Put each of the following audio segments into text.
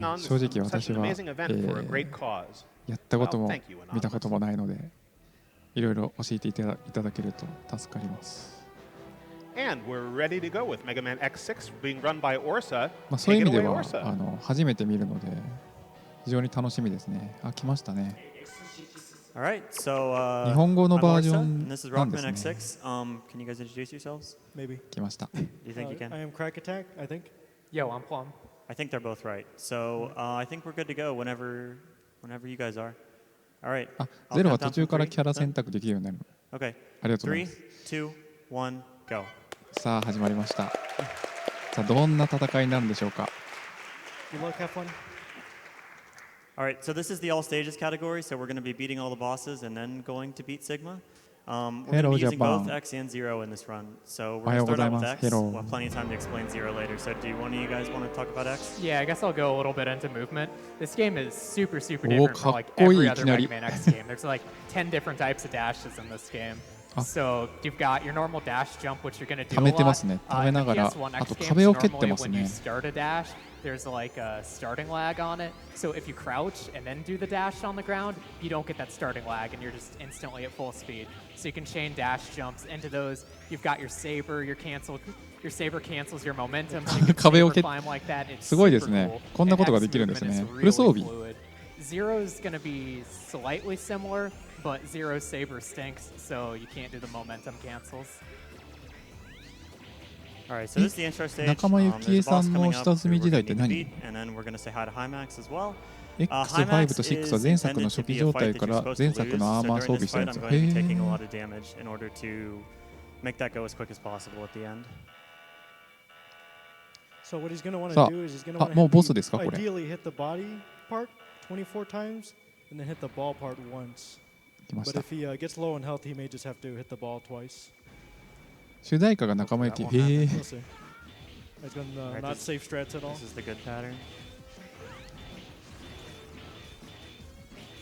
正直私は、やったことも見たこともないので、いろいろ教えていただけると助かります。そういう意味では初めて見るので非常に楽しみですね。あ、来ましたね。Alright, so 日本語のバージョ orsa, ン and this is なんで Rockman すね。 X6. Can you guys introduce yourselves? Maybe. 来ました。Do you think you can? I am Crack Attack, I think. Yo, I'm Plum. I think they're both right. So I think we're good to go whenever you guys are. Alright. あ、ゼロは途中からキャラ選択できるようになる。 Okay. ありがとうござい 3, ます。 2, 1, go. さあ始まりました。さあどんな戦いになるんでしょうか。 Good luck, have fun. Alright, so this is the all stages category, so we're going to be beating all the bosses and then going to beat Sigma. We're going to Hello, be using Japan. both X and Zero in this run. So we're going to start out with X. Hello. We'll have plenty of time to explain Zero later. So do one of you guys want to talk about X? Yeah, I guess I'll go a little bit into movement. This game is super Oh, different from like every other Mega Man X game. There's like 10 different types of dashes in this game. So you've got your normal dash jump, which you're going to do a 溜めてます lot. ね。溜めながら、 PS1 あと X 壁 games, を蹴ってま normally す when you ね。 start a dash, there's like a starting lag on it. So if you crouch and then do the dash on the ground, you don't get that starting lag and you're just instantly at full speed. So you can chain dash jumps into those. You've got your saber, your saber cancels your momentum. So you can 壁を saber 蹴っ climb like that. It's すごいです super ね。 cool. こんなことが And できるんです X ね。 movement is フル装 really 備。 fluid. Zero's going to be slightly similar, but Zero's saber stinks, so you can't do the momentum cancels. Alright, so this is the intro stage. 仲間由紀恵 There's a さ boss ん coming の up 下積 who み we're 時代 going っ to て need to 何？ beat, and then we're going to say hi to Hymax as well. X5 と6は前作の初期状態から前作のアーマー装備してるんですよ。へ I'm going to be taking a ー lot of damage in order to make that go as quick as possible at the end. So what he's going to want さ to do is he's going あ、 to あ、もう want ボスですかこ to れ。 ideally hit the body part 24 times and then hit the ball part once. 来まし But た。 if he gets low in health, he may just have to hit the ball twice. 主題歌が仲間由紀恵。へ We'll ー see. It's going to Alright, not this- safe strats at all. This is the good pattern.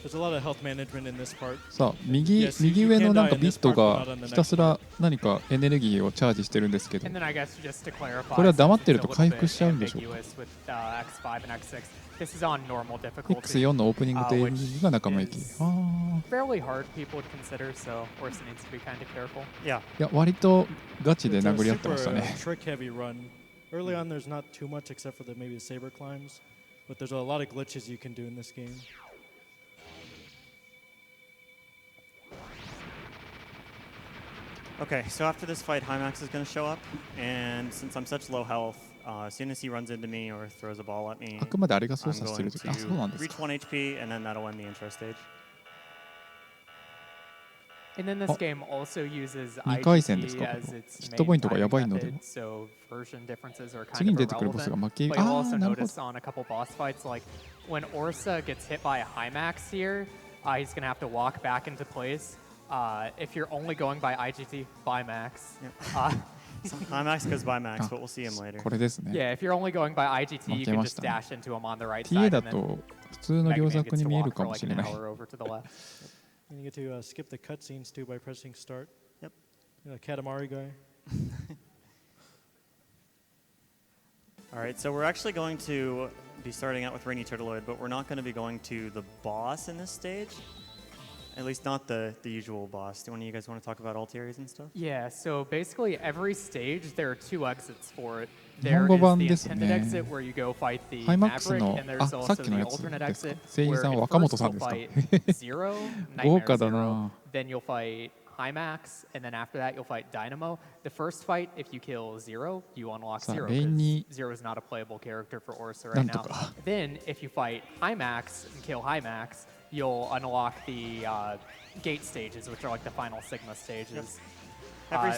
There's a lot of health management in this part. さあ右上のなんかビットがひたすら何かエネルギーをチャージしてるんですけど、 And then I guess just to clarify, これは黙ってる since と it's a 回 little 復 bit しちゃうんでしょうか。 ambiguous with X5 and X6. This is on normal difficulty. X4 のオープニングとエンディングが仲間由紀恵。ああ。 Fairly hard, people would consider, so Orsa needs to be kind of careful. Yeah. いや割とガチで It's a 殴り合ってま super したね。 trick heavy run. Early on, there's not too much except for maybe the saber climbs, but there's a lot of glitches you can do in this game. Okay, so after this fight, Hymax is going to show up, and since I'm such low health, as soon as he runs into me or throws a ball at me, あくまであれが操 I'm 作してる going 時。あ、そうなん to です reach か。 1 HP, and then that'll end the intro stage. And then this game also uses 2回戦です IGT か。 as ここ its ヒットポイントが main やばい fighting ので method, so version differences are 次 kind に of 出てくるボスが irrelevant. 負け。 But you'll ああ also なるほど。 notice on a couple boss fights, like when Orsa gets hit by a Hymax here, he's going to have to walk back into place. If you're only going by IGT, by Max. So Hymax goes by Max, but we'll see him later. これですね。 Yeah, if you're only going by IGT, you can just 負けましたね。 dash into him on the right TA side, だ and then と普通の Mega 両 Man 作 gets に to 見える walk か for も like し an れない。 hour over to the left. And you get to skip the cutscenes too by pressing start. Yep. Katamari guy. All right, so we're actually going to be starting out with Rainy Turtleoid, but we're not going to be going to the boss in this stage. At least not the usual boss. Do one of you guys want to talk about Altaries and stuff? Yeah, so basically every stage there are two exits for it. 日 There 本語 is 版 the ですね。 intended exit where you go fight the ハイマックス Maverick, の and あ there's さっ also きの the やつ alternate ですか。 exit 声優 where さん at 若本 first さん you'll ですか。 fight Zero, 豪 Nightmare 華だ Zero, な。 then you'll fight Hymax, and then after that you'll fight Dynamo. The first fight, if you kill Zero, you unlock さあ Zero, レインに because Zero is not a playable character for Orsa な right んと now. か。 Then, if you fight Hymax and kill Hymax, you'll unlock the gate stages, which are like the final Sigma stages. Every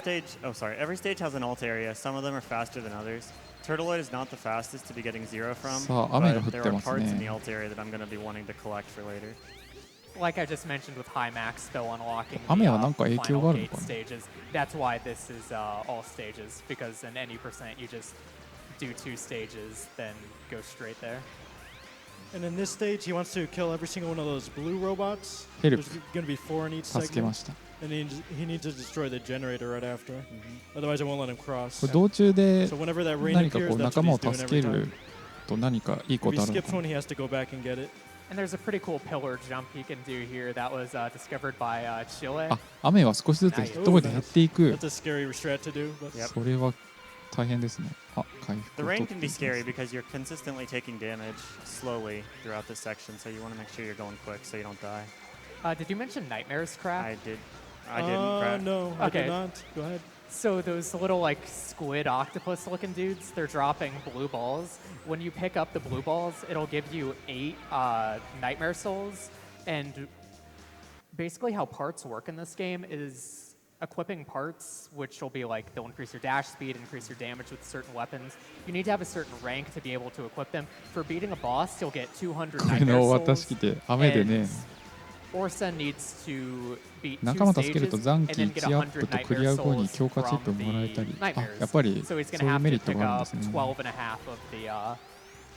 every stage has an alt area. Some of them are faster than others. Turtleoid is not the fastest to be getting Zero from, さあ雨が降 but っ there て are ます parts in the ね。 alt area that I'm going to be wanting to collect for later. Like I just mentioned with Hymax, though, unlocking 雨 the はなんか影響 final があるの gate かな。 stages. That's why this is all stages, because in any percent you just do 2 stages, then go straight there. And in this stage, he wants to kill every single one of those blue robots. Help. There's going to be 4 in each 助けま segment. した。 And he needs to destroy the generator right after. Otherwise, it won't let him cross. これ道中で So whenever that rain 何か appears, こう that's 仲 what 間を he's doing 助け every る time. と何かいい If こ he とあるの skips か one, な。 he has to go back and get it. And there's a pretty cool pillar jump he can do here that was discovered by Chile. あ、雨は少しずつヒットポイント減っていく。 That's a scary strat to do. But Yep. それは大変ですね。あ、回復 The を rain 取って can い be きます scary because you're consistently taking damage slowly throughout this section, so you want to make sure you're going quick so you don't die. Did you mention Nightmares crack? I didn't crack. No, I Okay. did not. Go ahead. So those little like squid octopus looking dudes, they're dropping blue balls. When you pick up the blue balls, it'll give you 8 nightmare souls. And basically how parts work in this game is equipping parts, which will be like they'll increase your dash speed, increase your damage with certain weapons. You need to have a certain rank to be able to equip them. For beating a boss, you'll get 200 これ nightmare の渡し souls. 来て雨でね Orsa needs to beat 仲 two 間助けると stages 残 and 機 then get 1アップ 100とクリア nightmare 後に souls 強化チップ from もらえたり the あ nightmares. やっぱり So そう he's い going to う have メリ to ット pick があるん up ですね 12 and a half of the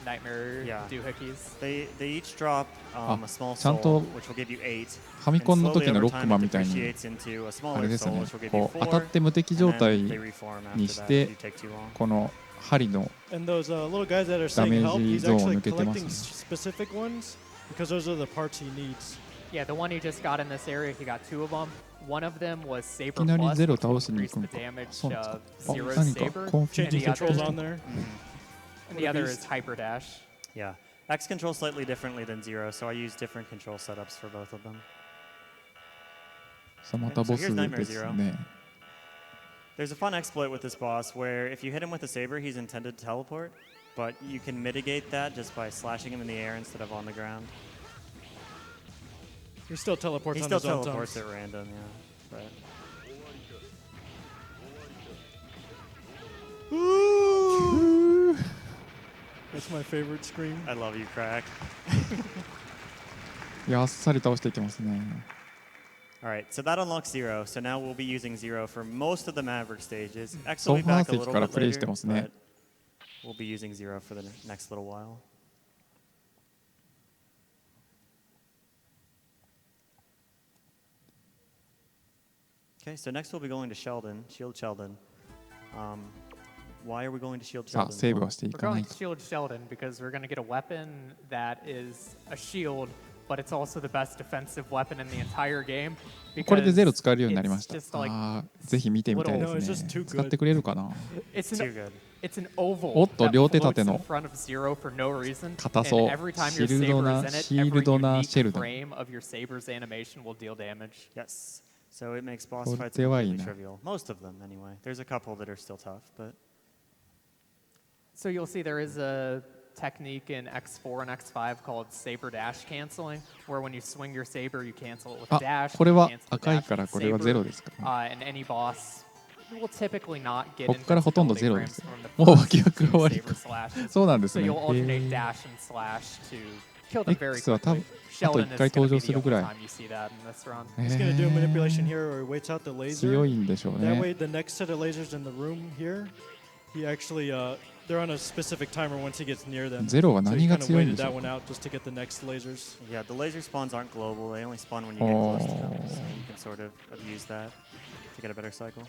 nightmare Yeah. doohickeys. They each drop a small ちゃんと soul, which will give you 8. ファミコンの時のロックマンみたい And に slowly over time, it depreciates into a あ smaller れですよ soul, ね which will give you こう 4. 当たって無敵 and 状 then 態 they reform after に that し if て you take too long. この針の And those little guys that are saying help, Damage he's zone actually 抜けてますね。 collecting specific ones because those are the parts he needs. Yeah, the one he just got in this area, he got 2 of them. One of them was い Saber きなり Plus, ゼロ which will 倒しに increase 行くの the か damage そうなんです of か。 Zero's 何か Saber. コンフィ Changing the other- controls on there. And the other is Hyper Dash. Yeah. X controls slightly differently than Zero, so I use different control setups for both of them. さあまたボスですね。 There's a fun exploit with this boss where if you hit him with a saber, he's intended to teleport, but you can mitigate that just by slashing him in the air instead of on the ground. He still teleports He on still his own teleports times. at random, yeah. But That's my favorite scream. I love you, Crack. いやあっさり倒していってますね。 All right, so that unlocks Zero. So now we'll be using Zero for most of the Maverick stages. X ソ will フ be ァー back a 席 little から bit プレイし later, てますね but。we'll be using Zero for the next little while. Okay, so next we'll be going to Sheldon, Shield Sheldon. Why are we going to Shield さあ Sheldon? セーブはしてい We're かな going い to と。 Shield Sheldon because we're going to get a weapon that is a shield, but it's also the best defensive weapon in the entire game. これで because ゼロ使えるようになりました。 it's just like あーぜひ見てみたいで No, it's す just ね too。good. 使ってくれるかな。 it's Too an good. it's an oval おっと that 両手 floats 立て in の front of Zero for no reason. 硬そう And every time シ your ールド saber な is in it, シールドな every シェル unique ド。 frame of your saber's animation will deal damage. Yes. So it makes boss こ fights れはいい completely な。 trivial. Most of them, anyway. There's a couple that are still tough, but So you'll see there is a technique in X4 and X5 called saber dash canceling, where when you swing your saber, you cancel it with a あ dash. これは you cancel the 赤い dash か with ら the これは saber. ゼロですかね。 And any boss will typically not get こっからほとんどゼロ invincibility で frames すよ。 from the もう first 脇役が two 終わり saber slashes. そうなんです So ね。 you'll alternate へー dash and slash to kill them very X は多分 quickly. あと Sheldon 1 is 回 going 登 to be 場 the する only ぐらい time you see that in this run. へ He's going to do a ー manipulation here where he waits out the 強 laser. いんでしょう That ね。 way, the next set of lasers in the room here, he actually, they're on a specific timer once he gets near them. ゼロは So 何 he が kind of 強いん waited でしょ that う one か。 out just to get the next lasers. yeah, the laser spawns aren't global. They only spawn when you get close to them. Oh. So you can sort of abuse that to get a better cycle.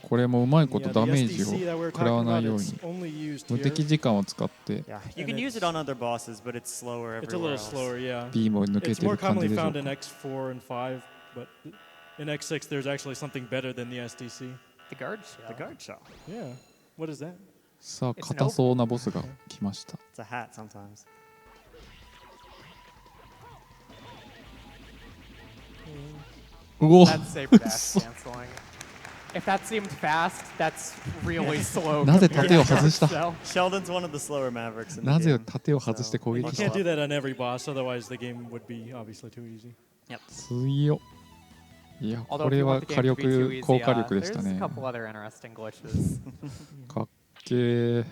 これもうまいこと Yeah, ダ the メージ SDC that を we're 食らわ talking ない about, よう it's に only used 無 here. 敵時間を使って Yeah, you And can use it's- it on other bosses, but it's slower It's a everywhere little else. slower, yeah. B も抜け It's て more る感じ commonly でしょう found in か。 X4 and 5, but in X6 there's actually something better than the SDC. The guard shell. The guard shell. Yeah. What is that? さあ硬そうなボスが来ました。 It's a hat sometimes.うお That's saber dash canceling. If that seemed fast, that's really slow. なぜ compared 盾を to 外した guard shell. Sheldon's one of the slower Mavericks in the なぜ game. 盾を外して攻 You 撃 can't した do that on every boss, otherwise the game would be obviously too easy.強いや Although こ if れ you は want the 火 game to be too 力 easy, 高火力でした there's ね a couple other interesting glitches. かっけー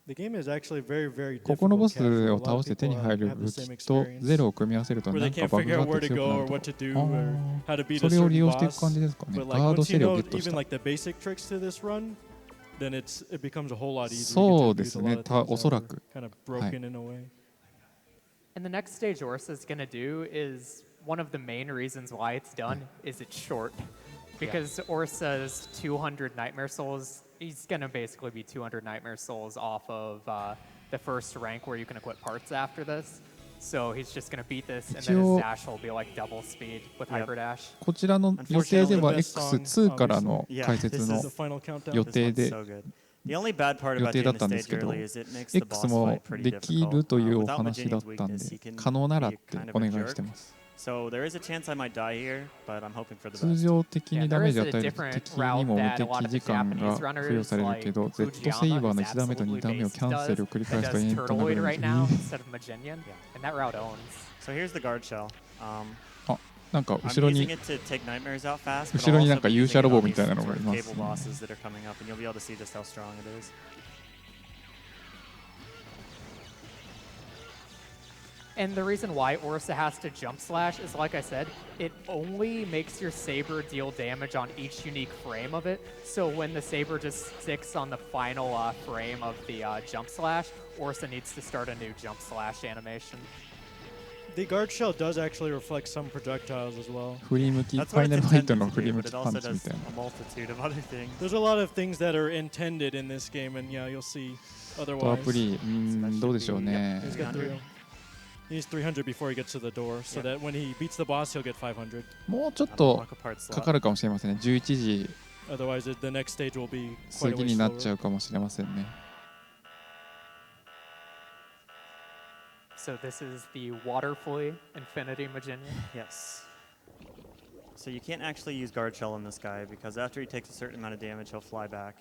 The game is actually very, very ここのボ difficult ス casual. A を lot 倒 of して手 people に入る have 武 the same 器と experience ゼロを組み合わせると where な they んか can't バグ figure があ out っ where て to 強く go な or ると what to do あ or ー how to beat そ a れを利 certain 用していく boss. 感じですかね But ガ like ード once シ you ェルを know ゲットし even た like the basic tricks to this run, then it becomes a whole lot easier. そうですね You get to use a lot of things おそら that く were kind of broken in a way. And the next stage Orsa is going to do is one of the main reasons why it's done is it's short. Because Orsa's 200 Nightmare Souls, he's going to basically be 200 Nightmare Souls off of the first rank where you can equip parts after this. So he's just going to beat this, and then his dash will be like double speed with Hyper Dash. こちらの予定では X2 からの解説の予定で The only bad part about doing the stage early is it makes the boss X も fight pretty できる difficult. というお Without 話だ Maginian's ったん weakness, で he can 可能ならっ be て kind of お a 願いして jerk. ます So there is a chance I might die here, but I'm hoping for the 通 best. 常的にダメージを与える There is a different 敵にも無 route that a lot 敵 of the 時間が Japanese 付与されるけど runners Z like セイバーの Fujiyama 1ダメと is 2ダメを absolutely キャンセルを繰り返すと does 延々となる Turtleoid の right で now instead of Maginian, and that route owns. So here's the guard shell. あなんか I'm 後ろ using に it to take nightmares out fast, but 後ろに I'll なん also か be 勇 using 者 it ロボ on み these たいなのが sort い of ます cable ね bosses that are coming up, and you'll be able to see just how strong it is. And the reason why Orsa has to jump slash is, like I said, it only makes your saber deal damage on each unique frame of it. So when the saber just sticks on the final frame of the jump slash, Orsa needs to start a new jump slash animation. The guard shell does actually reflect some projectiles as well. 振り向きフ That's ァ what イナ it's ルファイト intended の to 振り do, 向 but き it パン also チみ does たいな a multitude of other things. There's a lot of things that are intended in this game, and yeah, you'll see とア otherwise. プリどうでしょうね He's got 300. He needs 300 before he gets to the door, so that when he beats the boss, he'll get 500. もうちょっ On the と block apart slot. かかるかもしれませんね11時 Otherwise, the next stage will be 過 quite a ぎ way になっちゃ slower. うかもしれませんね So this is the Water Flea Infinity Maginian. Yes. So you can't actually use guard shell on this guy because after he takes a certain amount of damage, he'll fly back.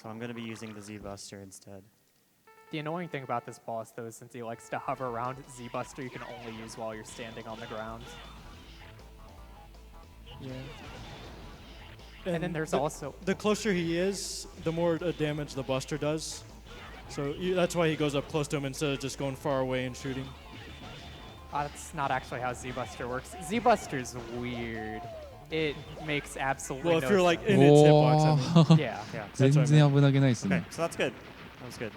So I'm going to be using the Z-Buster instead. The annoying thing about this boss, though, is since he likes to hover around, Z-Buster you can only use while you're standing on the ground. Yeah. And then there's also... The closer he is, the more damage the Buster does. So that's why he goes up close to him instead of just going far away and shooting. That's not actually how Z-Buster works. Z-Buster's weird. It makes absolutely Well, if no you're like sense. in its hitbox, I お mean. ー Yeah. Yeah. 全然危なげないです Okay, ね so that's good. That was good.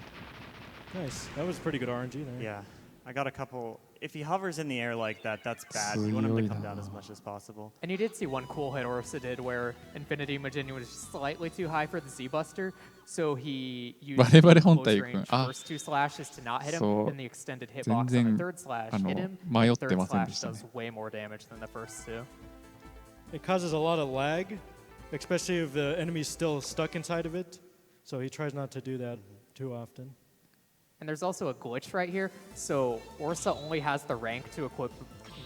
Nice. That was pretty good RNG there. Yeah. I got a couple. If he hovers in the air like that, that's bad. You want him to come down as much as possible. And you did see one cool hit Orsa did where Infinity Maginian was slightly too high for the Z-Buster, so he used バレバレ the 本 close 体 range 君あ first two slashes to not hit him, そう then the extended hitbox on 全 the 然 third slash あの hit him, 迷っ and て third ませんで slash したね does way more damage than the first two. It causes a lot of lag, especially if the enemy's still stuck inside of it. So he tries not to do that too often. And there's also a glitch right here. So Orsa only has the rank to equip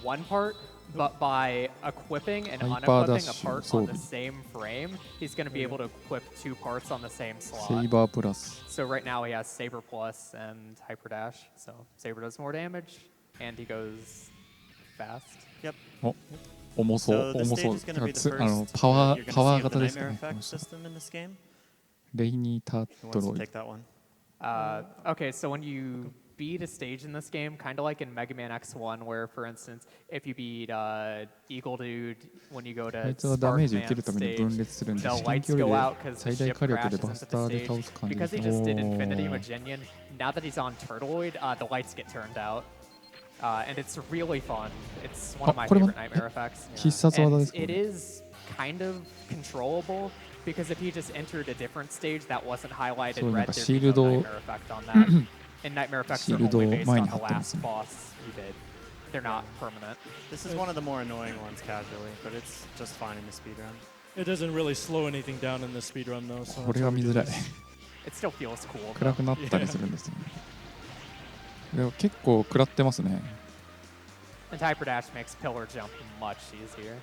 one part, but by equipping and Hyper unequipping dash a part on the sword. same frame, he's going to be able to equip two parts on the same セ slot. イバープラス So right now he has Saber Plus and Hyper Dash. So Saber does more damage, and he goes fast. Yep. お重そう So the 重 stage そう is going to be the あの first パワ you're ー going パワ to ー see of the 型ですか nightmare ねこの effect 人 system in this game. レイニーター Who ト wants ロ to イ take that one? Okay, so when you beat a stage in this game, kind of like in Mega Man X1, where, for instance, if you beat Eagle Dude when you go あ to いつはダメージ受け Sparkman るために stage, 分裂するんで the 至近 lights 距離 go で out because 最 the 大 ship 火力で crashes バス into ター the で倒 stage. す感じで Because す he ね just did お Infinity ー Maginian, now that he's on Turtleoid, the lights get turned out. And it's really fun. It's one of my あこれも favorite nightmare effects. 必殺技です And か it ね is kind of controllable because if he just entered a different stage that wasn't highlighted そうなん red, か there'd シー be ル no ド nightmare effect on that. And nightmare effects are シールドを only based 前 on に the 貼ってます last ね boss you did. They're not permanent. This is one of the more annoying ones casually, but it's just fine in the speedrun. It doesn't really slow anything down in the speedrun though. So これ that's が why we 見 do づらい this. It still feels cool. 暗 Though. くなったりするんですよねでも結構食らってますね And Hyper Dash makes pillar jump much easier.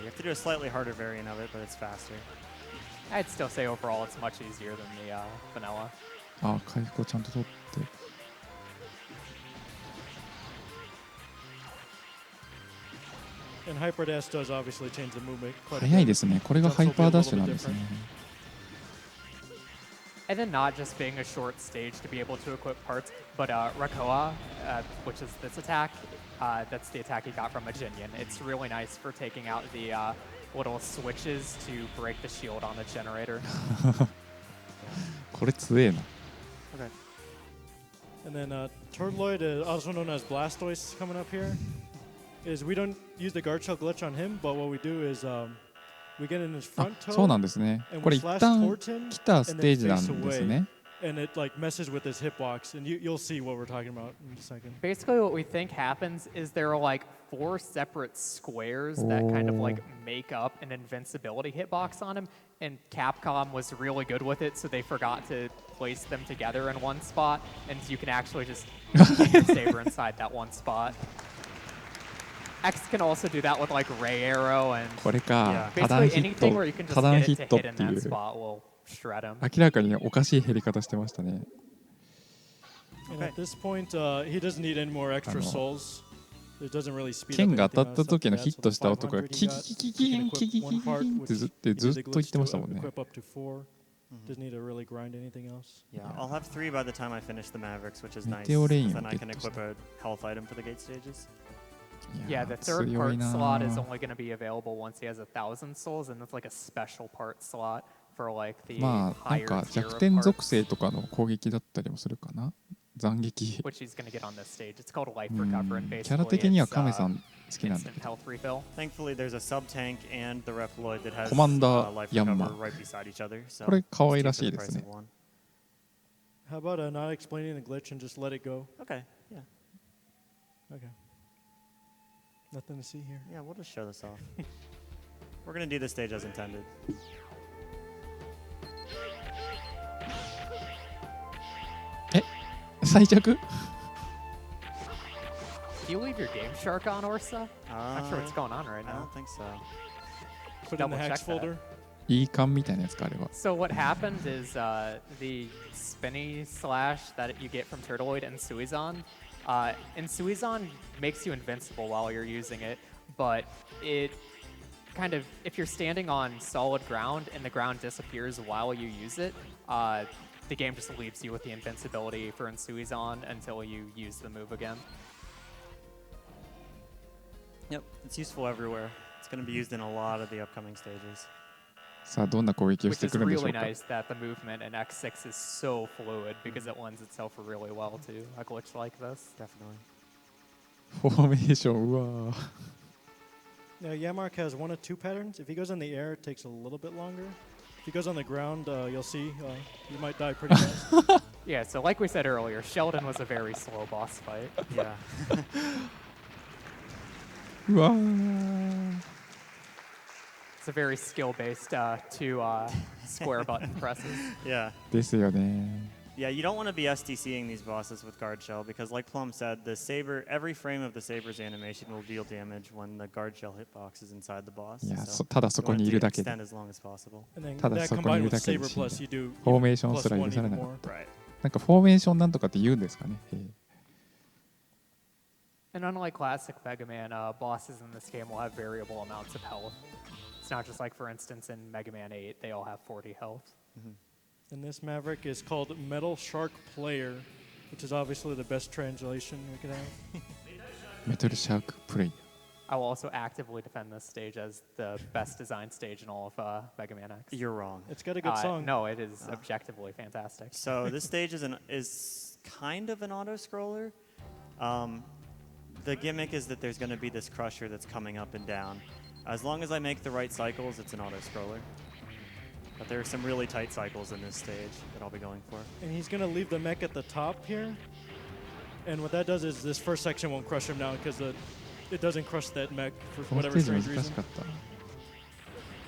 You have to do a slightly harder variant of it, but it's faster. I'd still say overall it's much easier than the vanilla. あ回復をちゃんと取って And Hyper Dash does obviously change the movement quite a 早い bit. ですねこれがハイパーダッシュなんですね And then not just being a short stage to be able to equip parts, but Rakoa, which is this attack, that's the attack he got from Maginian. It's really nice for taking out the little switches to break the shield on the generator. これ強えな Okay. And then Turtleoid, also known as Blastoise, coming up here. Is we don't use the guard shell glitch on him, but what we do is We get in his front あ、そうな toe, んですね。 and これ we 一 slash 旦 towards him, 来た and ス then テージな face んです away, ね。 and it like messes with his hitbox, and you'll see what we're talking about in a second. Basically, what we think happens is there are like 4 separate squares that kind of like make up an invincibility hitbox on him, and Capcom was really good with it, so they forgot to place them together in one spot, and you can actually just keep your saber inside that one spot. X can also do that with like Ray Arrow and これか、 basically 多段ヒッ anything ト where you can、just 多段 get ヒ it ッ to トっ hit in てい that う、 spot will shred him. 明らかにおかしい減り方してましたね。 And at this point, he doesn't need any more extra souls. It doesn't really speed 剣 up が anything 当たった else 時の like ヒ that. ッ So ト the した音が 500キ he キ got, キキ he キ can ンキ equip キキ one ン part, ってず which ってず uses っ the と言ってま glitch した to もんね。 equip up to 4. Doesn't need to really grind anything else. Yeah, I'll have 3 by the time I finish the Mavericks, which is nice. メテオレインを Then I can ゲットした equip a health item for the gate stages. Yeah, the 強 third い part な slot is only going to be available once he has 1,000 souls, and that's like a special part slot for like the まあなん higher か tier 弱 of 点属 parts, 性とかの攻撃だったりもするかな。斬撃。 which he's going to get on this stage. It's called Life う Recover, ん and キャラ basically 的には it's カメさん好きなんだ instant けど。 health refill. Thankfully, there's a sub tank and the Reploid that has Commander life Yamma. recover right beside each other. So これ可愛 it's ら cheap し for い the です price ね of one. How about not explaining the glitch and just let it go? Okay, yeah. Okay. Nothing to see here. Yeah, we'll just show this off. We're going to do this stage as intended. 最弱 Do you leave your Game Shark on, Orsa? Not sure what's going on right I now. don't think so. Put it in the Double hacks check that. folder. いい感みたいなやつかあれは。 So what happened is the spinny slash that you get from Turtleoid and Suizan, and Suizan makes you invincible while you're using it, but it kind of, if you're standing on solid ground and the ground disappears while you use it, the game just leaves you with the invincibility for Suizan until you use the move again. Yep, it's useful everywhere. It's going to be used in a lot of the upcoming stages. さあどんな攻撃を Which して is くるんでしょ really うか。 nice that the movement in X6 is so fluid because it lends itself really well to a glitch like this. Definitely. フォーメーションうわー。 Now, Yamark has 1 of 2 patterns. If he goes in the air, it takes a little bit longer. If he goes on the ground, you'll see he might die pretty fast. Yeah, so like we said earlier, Sheldon was a very slow boss fight. Yeah. うわー。 It's a very skill-based 2 square button presses. Yeah. ですよね。 Yeah, you don't want to be SDCing these bosses with guard shell because, like Plum said, the saber, every frame of the saber's animation will deal damage when the guard shell hitbox is inside the boss. いや、 So ただそ you こ want に it い to るだけで extend as long as possible. And then ただ that そこにい combined る with だけで Saber 死ん Plus, だ you do フォーメー even ション plus すら 1 許され even なかっ more. た。 Right. なんかフォーメーションなんとかって言うんですかね。And unlike classic Mega Man, bosses in this game will have variable amounts of health. It's not just like, for instance, in Mega Man 8, they all have 40 health. And this Maverick is called Metal Shark Player, which is obviously the best translation we could have. メタルシャークプレイ。 I will also actively defend this stage as the best designed stage in all of Mega Man X. You're wrong. It's got a good song. No, it is objectively fantastic. So this stage is kind of an auto scroller. The gimmick is that there's going to be this crusher that's coming up and down. As long as I make the right cycles, it's an auto scroller. But there are some really tight cycles in this stage that I'll be going for. And he's going to leave the mech at the top here. And what that does is this first section won't crush him now because it doesn't crush that mech for このス whatever テージ strange 難し reason. かった。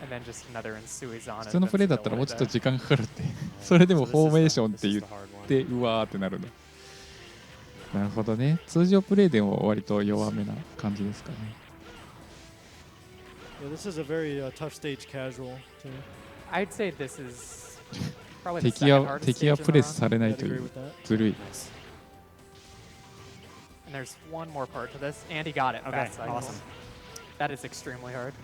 And then just another Suizan. 普通のプレイだったらもうちょっと時間かかるって。それでもフォーメーションって言ってうわーってなるの。なるほどね。通常プレイでも割と弱めな感じですかね。 Yeah, this is a very tough stage casual too. I'd say this is probably the 敵 second は hardest 敵は stage in プ the レス run. されない I'd とい agree う with that. ずるい。 And there's one more part to this, and he got it. Okay, Fast cycle. awesome. That is extremely hard.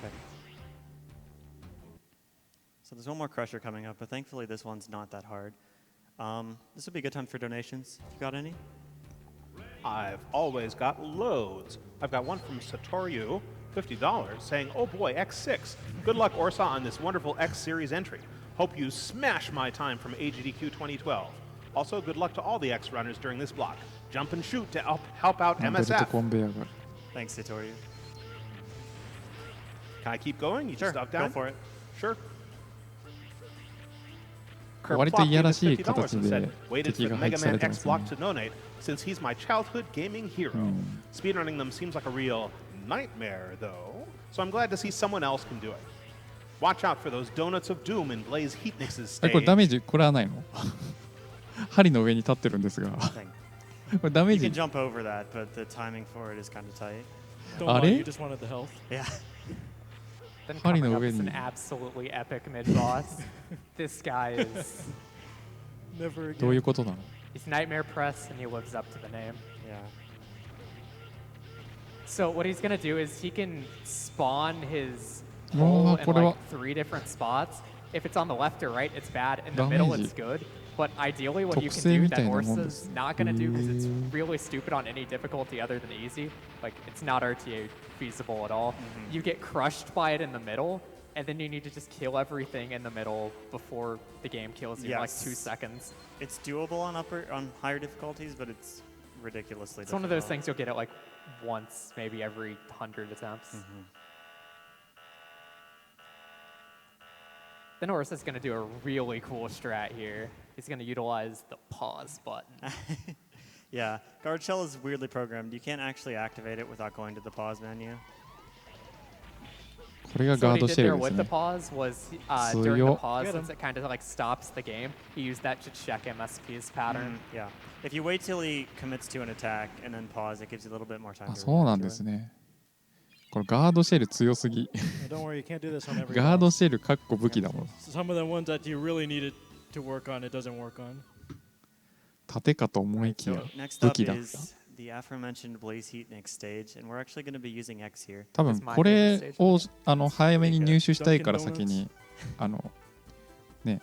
Okay. So there's one more crusher coming up, but thankfully this one's not that hard. This would be a good time for donations. If you got any? I've always got loads. I've got one from Satoryu, $50, saying, "Oh boy, X6. Good luck, Orsa, on this wonderful X series entry. Hope you smash my time from AGDQ 2012. Also, good luck to all the X runners during this block. Jump and shoot to help out ベルト MSF. コンベヤーがある。 Thanks, Satoryu. Can I keep going? You Sure, just duck go down? for it. Sure. 割といやらしい $50 形 and で said, waited 敵 for が the 配 Mega 置さ Man れてま X すね block to donate, since he's my childhood gaming hero. Speedrunning them seems like a real nightmare, though, so I'm glad to see someone else can do it. Watch out for those donuts of doom in Blaze Heatnix's これダ stage. メージ食らわないの針の上に立ってるんですが Thing. これダメ You ー can ジ jump over that, but the timing for it is kind of tight. Don't Are lie, they? you just wanted the health. Yeah. Then Funny coming no up is an way. absolutely epic mid boss. This guy is. Never どういう again. ことなの He's Nightmare Press and he lives up to the name. Yeah. So what he's gonna do is he can spawn his Oh, hole in これは like 3 different spots. If it's on the left or right, it's bad. In the middle, it's ダメージ。 good. But ideally, what you 特 can 性 do み that たいなもんです。 Orsa's not gonna do because it's へー really stupid on any difficulty other than easy. Like it's not RTA feasible at all. You get crushed by it in the middle, and then you need to just kill everything in the middle before the game kills you in like Yes. 2 seconds. It's doable on higher difficulties, but it's ridiculously It's one of those difficult. things you'll get it like once, maybe every 100 attempts. Then Orsa's going to do a really cool strat here. He's going to utilize the pause button. Yeah, Guard Shell is weirdly programmed. You can't actually activate it without going to the pause menu. これが So ガ what ー he ド did シェ there ルです with the ね pause was during the 強っ。 pause, Get him. since it kind of like stops the game, he used that to check MSP's pattern. Yeah. If you wait till he commits to an attack and then pause, it gives you a little bit more time あ to そうなん react で to す it. ねこれガードシェル強すぎ Yeah, don't worry, you can't do this on every ガード boss. シェルかっこ武器だもん Some of the ones that you really needed to work on, it doesn't work on. 盾かと思いきや So next 武 up 器だった is the aforementioned Blaze Heat Next stage, and we're actually going to be using X here. 多分これを早めに入手したいから先にね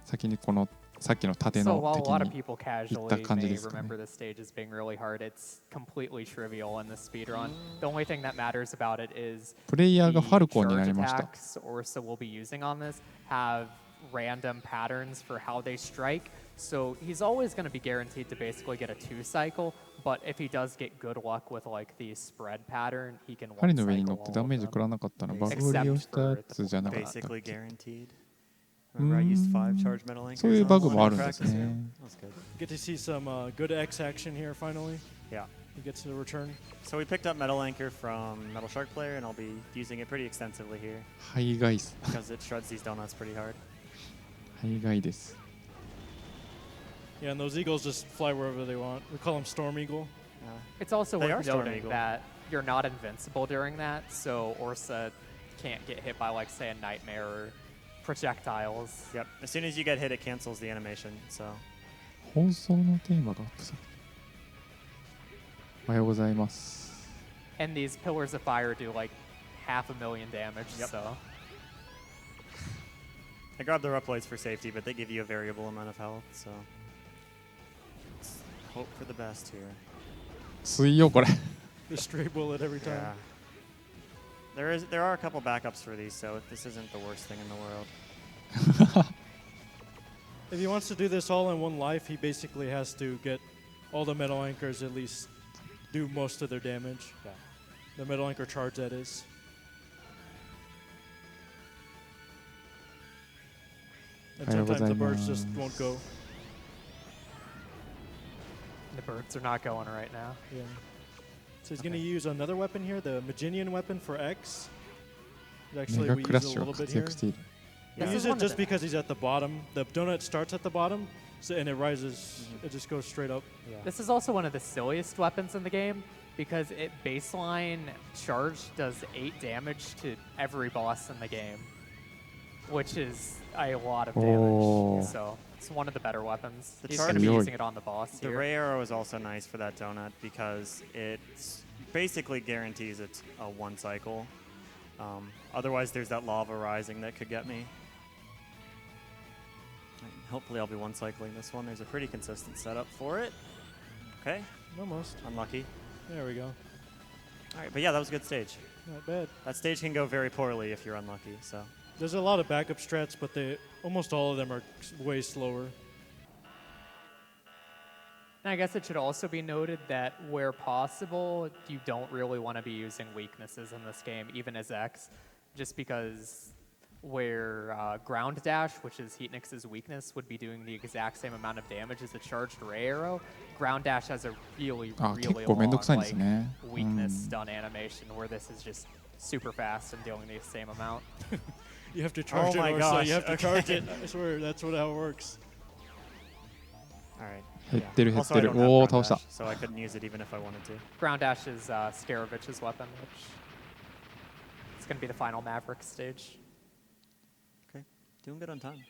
先にこのさっきの盾 So の while a 敵 lot of に people 行った casually 感じ may ですかね remember this stage as being really hard, it's completely trivial in the speedrun. The only thing that matters about it is プレイヤーが the ファルコンにな charge りました attacks Orsa will be using on this have random patterns for how they strike. So he's always going to be guaranteed to basically get a 2 cycle, but if he does get good luck with like the spread pattern, he can 針 1の上に cycle 乗って all ダ of メージ them. 食らわなかったのバグを利用したやつじゃなかったっ Basically け guaranteed. Remember, I used 5 charge metal anchors そういう on バグもあ one るんです practice ね round. That's good. Get to see some good X action here finally. Yeah. He gets to return. So we picked up Metal Anchor from Metal Shark Player, and I'll be using it pretty extensively here 肺外っす because it shreds these donuts pretty hard. 肺外です Yeah, and those eagles just fly wherever they want. We call them Storm Eagle. It's also They are worth Storm noting Eagle. that you're not invincible during that, so Orsa can't get hit by, like, say, a nightmare or projectiles. Yep. As soon as you get hit, it cancels the animation. So 放送のテーマがアップされておはようございます And these pillars of fire do, like, 500,000 damage, Yep. so... I grabbed the Reploids for safety, but they give you a variable amount of health. So let's hope for the best here. 水曜これ The straight bullet every time. Yeah. There are a couple backups for these, so this isn't the worst thing in the world. If he wants to do this all in one life, he basically has to get all the metal anchors at least do most of their damage. Yeah. The metal anchor charge, that is. And sometimes the birds just won't go. The birds are not going right now. Yeah. So he's going to use another weapon here, the Maginian weapon for X. Actually, メガ we クラッ use シ a ュを little bit 活 here. 躍している We This use is it one of just the- because he's at the bottom. The donut starts at the bottom, so, and it rises. It just goes straight up. This is also one of the silliest weapons in the game because it baseline charge does 8 damage to every boss in the game, which is a lot of damage. Oh. So it's one of the better weapons. The He's charge- going to be Really? using it on the boss The here. Ray Arrow is also nice for that donut because it basically guarantees it's a 1 cycle. Otherwise, there's that lava rising that could get me. And hopefully, I'll be 1 cycling this one. There's a pretty consistent setup for it. Okay, Almost. unlucky. There we go. All right, but yeah, that was a good stage. Not bad. That stage can go very poorly if you're unlucky. So There's a lot of backup strats, but almost all of them are way slower. And I guess it should also be noted that where possible, you don't really want to be using weaknesses in this game, even as X, just because where ground dash, which is Heatnix's weakness, would be doing the exact same amount of damage as a charged ray arrow, ground dash has a really, really long weakness stun animation, where this is just super fast and dealing the same amount. You have to charge it, my Orsa. gosh. You have to charge it. I swear, that's how it works. All right. 減ってる減っ Also, て I る don't have おお ground 倒した dash, so I couldn't use it even if I wanted to. Ground dash is Skarovich's weapon, which it's going to be the final Maverick stage. Okay, doing good on time.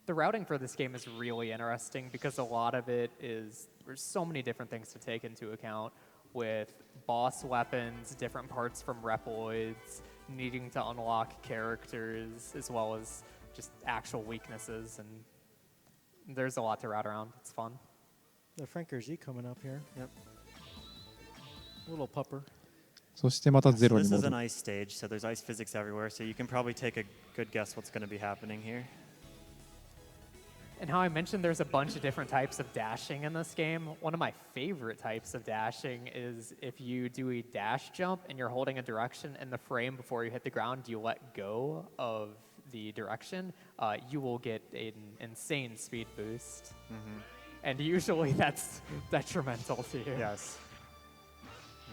The routing for this game is really interesting because a lot of it is, there's so many different things to take into account with boss weapons, different parts from Reploids, needing to unlock characters, as well as just actual weaknesses, and there's a lot to route around. It's fun. The Franker Z coming up here. Yep. Little pupper. そしてまた So ゼロに this 戻 is る an ice stage, so there's ice physics everywhere, so you can probably take a good guess what's going to be happening here. And how I mentioned there's a bunch of different types of dashing in this game. One of my favorite types of dashing is if you do a dash jump and you're holding a direction in the frame before you hit the ground, you let go of the direction, you will get an insane speed boost. And usually that's detrimental to you. Yes.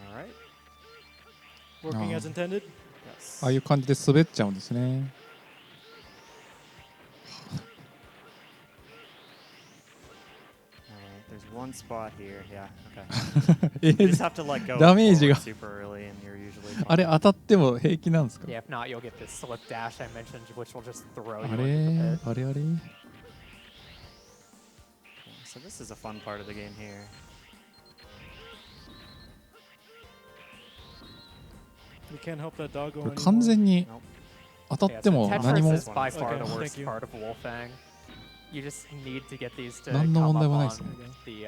All right. Working as intended. Yes. ああいう感じで滑っちゃうんですね There's one spot here. Yeah. Okay. え You just have to let go ダメージが forward super early, and you're usually. あれ当たっても平気なんですか Yeah, if not, you'll get this slip dash I mentioned, which will just throw あ you れ into the pit. あれあれ So this is a fun part of the game here. You can't help that dog これ go 完 anymore. 全に Nope. 当た Yeah, って so も何 Tetris も is by far the Okay, worst thank you. part of Wolfang. You just need to get these to 何の come 問 up 題もない on ですね the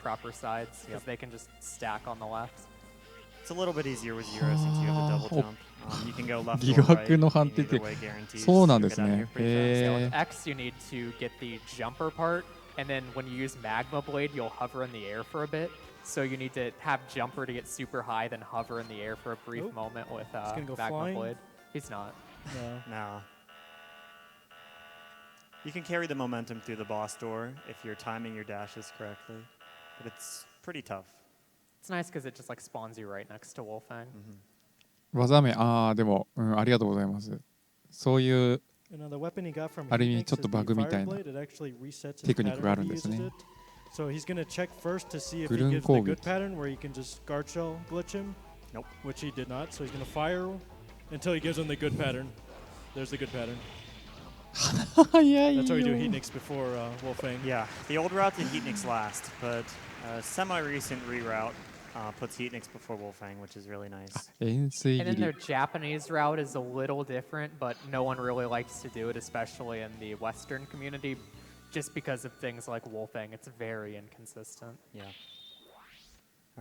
proper sides, because they can just stack on the left. It's a little bit easier with Zero since you have a double Oh. jump. You can go left 疑 or right. 惑の判定っ Either て way guarantees そうなん you'll です get out of ね here pretty fast. So へ with X, you need to get the jumper part, and then when you use Magma Blade, you'll hover in the air for a bit. So you need to have jumper to get super high, then hover in the air for a brief Nope. moment with gonna go Magma flying. Blade. He's not. No. No. You can carry the momentum through the boss door if you're timing your dashes correctly, but it's pretty tough. It's nice because it just like spawns you right next to Wolfang. 技名ああでも、ありがとうございますそういう And the weapon he got from ある意味 Heatnix ちょっと is バ the グみ fire たいな blade. It actually resets his テクニックがあ pattern るん if で he す uses ね it. So he's going to check first to see if グ he ルン gives 攻 the 撃 good pattern where you can just guard shell glitch him. Nope. Which he did not. So he's going to fire until he gives him the good pattern. There's the good pattern. 早い That's how we do よ Heatnix before Wolfang. Yeah, the old route did Heatnix last, but a semi-recent reroute puts Heatnix before Wolfang, which is really nice. 円錐 And 切 then their り Japanese route is a little different, but no one really likes to do it, especially in the Western community, just because of things like Wolfang. It's very inconsistent. Yeah.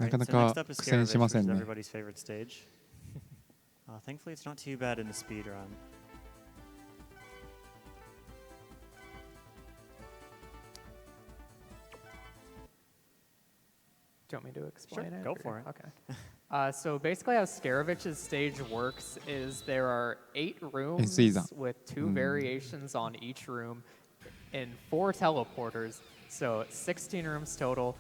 なかな so か next up is 苦戦 Skarovich, しま which せ is んね everybody's favorite stage. Thankfully, it's not too bad in the speed run. Do you want me to explain Sure, it? go or- for it. Okay. So basically how Skarovich's stage works is there are 8 rooms season. with 2 variations on each room and 4 teleporters, so 16 rooms total.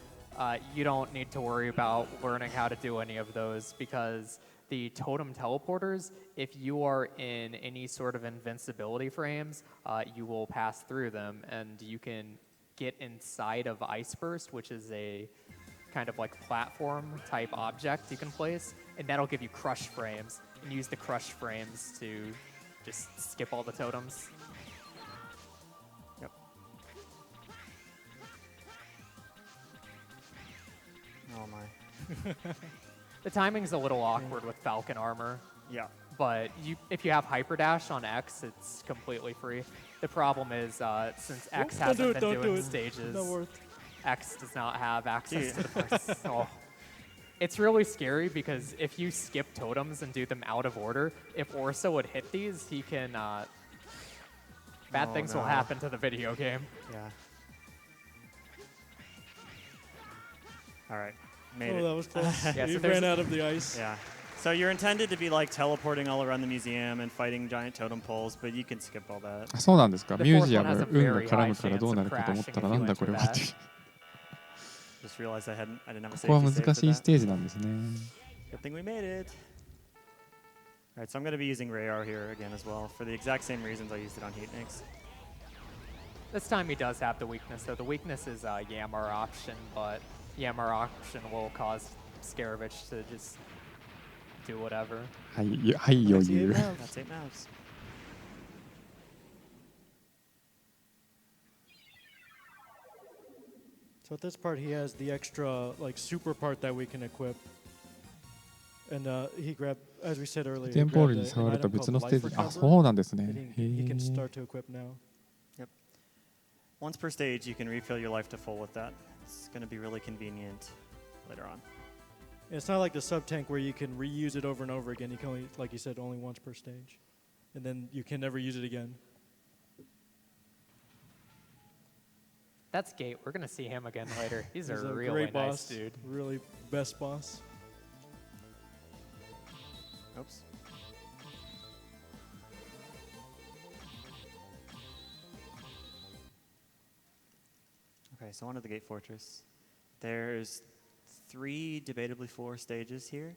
You don't need to worry about learning how to do any of those because the totem teleporters, if you are in any sort of invincibility frames, you will pass through them and you can get inside of Ice Burst, which is a kind of like platform type object you can place, and that'll give you crush frames, and use the crush frames to just skip all the totems. Yep. Oh my. The timing's a little awkward with Falcon armor, Yeah. but if you have Hyper Dash on X, it's completely free. The problem is since X Don't do hasn't it, been don't do doing it. stages, Not worth. X does not have access Dude. to the first. Oh. It's really scary because if you skip totems and do them out of order, if Orsa would hit these, he can. Bad Oh, things will no. happen to the video game. Yeah. All right. Made Oh, it. that was close. Yeah, You so there's- ran out of the ice. Yeah. So you're intended to be like teleporting all around the museum and fighting giant totem poles, but you can skip all that. あ、そうなんですか。 The ミュー fourth ジア one ム has a 運が very 絡 high むからどうなるかと思ったら chance of なんだこれはって crashing Just realized I didn't have a ここは safety save 難 for しい that. ステージなんですね。 Good thing we made it. All right, so I'm going to be using Rayar here again as well for the exact same reasons I used it on Heatniks. This time he does have the weakness, though. The weakness is Yammer option, but Yammer option will cause Scaravich to just do whatever. はい、はい余裕。 That's 8 maps. So at this part, he has the extra like super part that we can equip. And he grabbed, as we said earlier, テ he ンポール grabbed に an 触ると item 別 called のステー Life ジ。あ、 Recover そうなんですね。 that へ he can ー start to equip now. Once per stage, you can refill your life to full with that. It's going to be really convenient later on. And it's not like the sub tank where you can reuse it over and over again. You can only, like you said, only once per stage, and then you can never use it again. That's Gate. We're going to see him again later. He's He's a a really great nice boss, dude. really best boss. Oops. Okay, so onto the Gate Fortress. There's 3, debatably 4 stages here,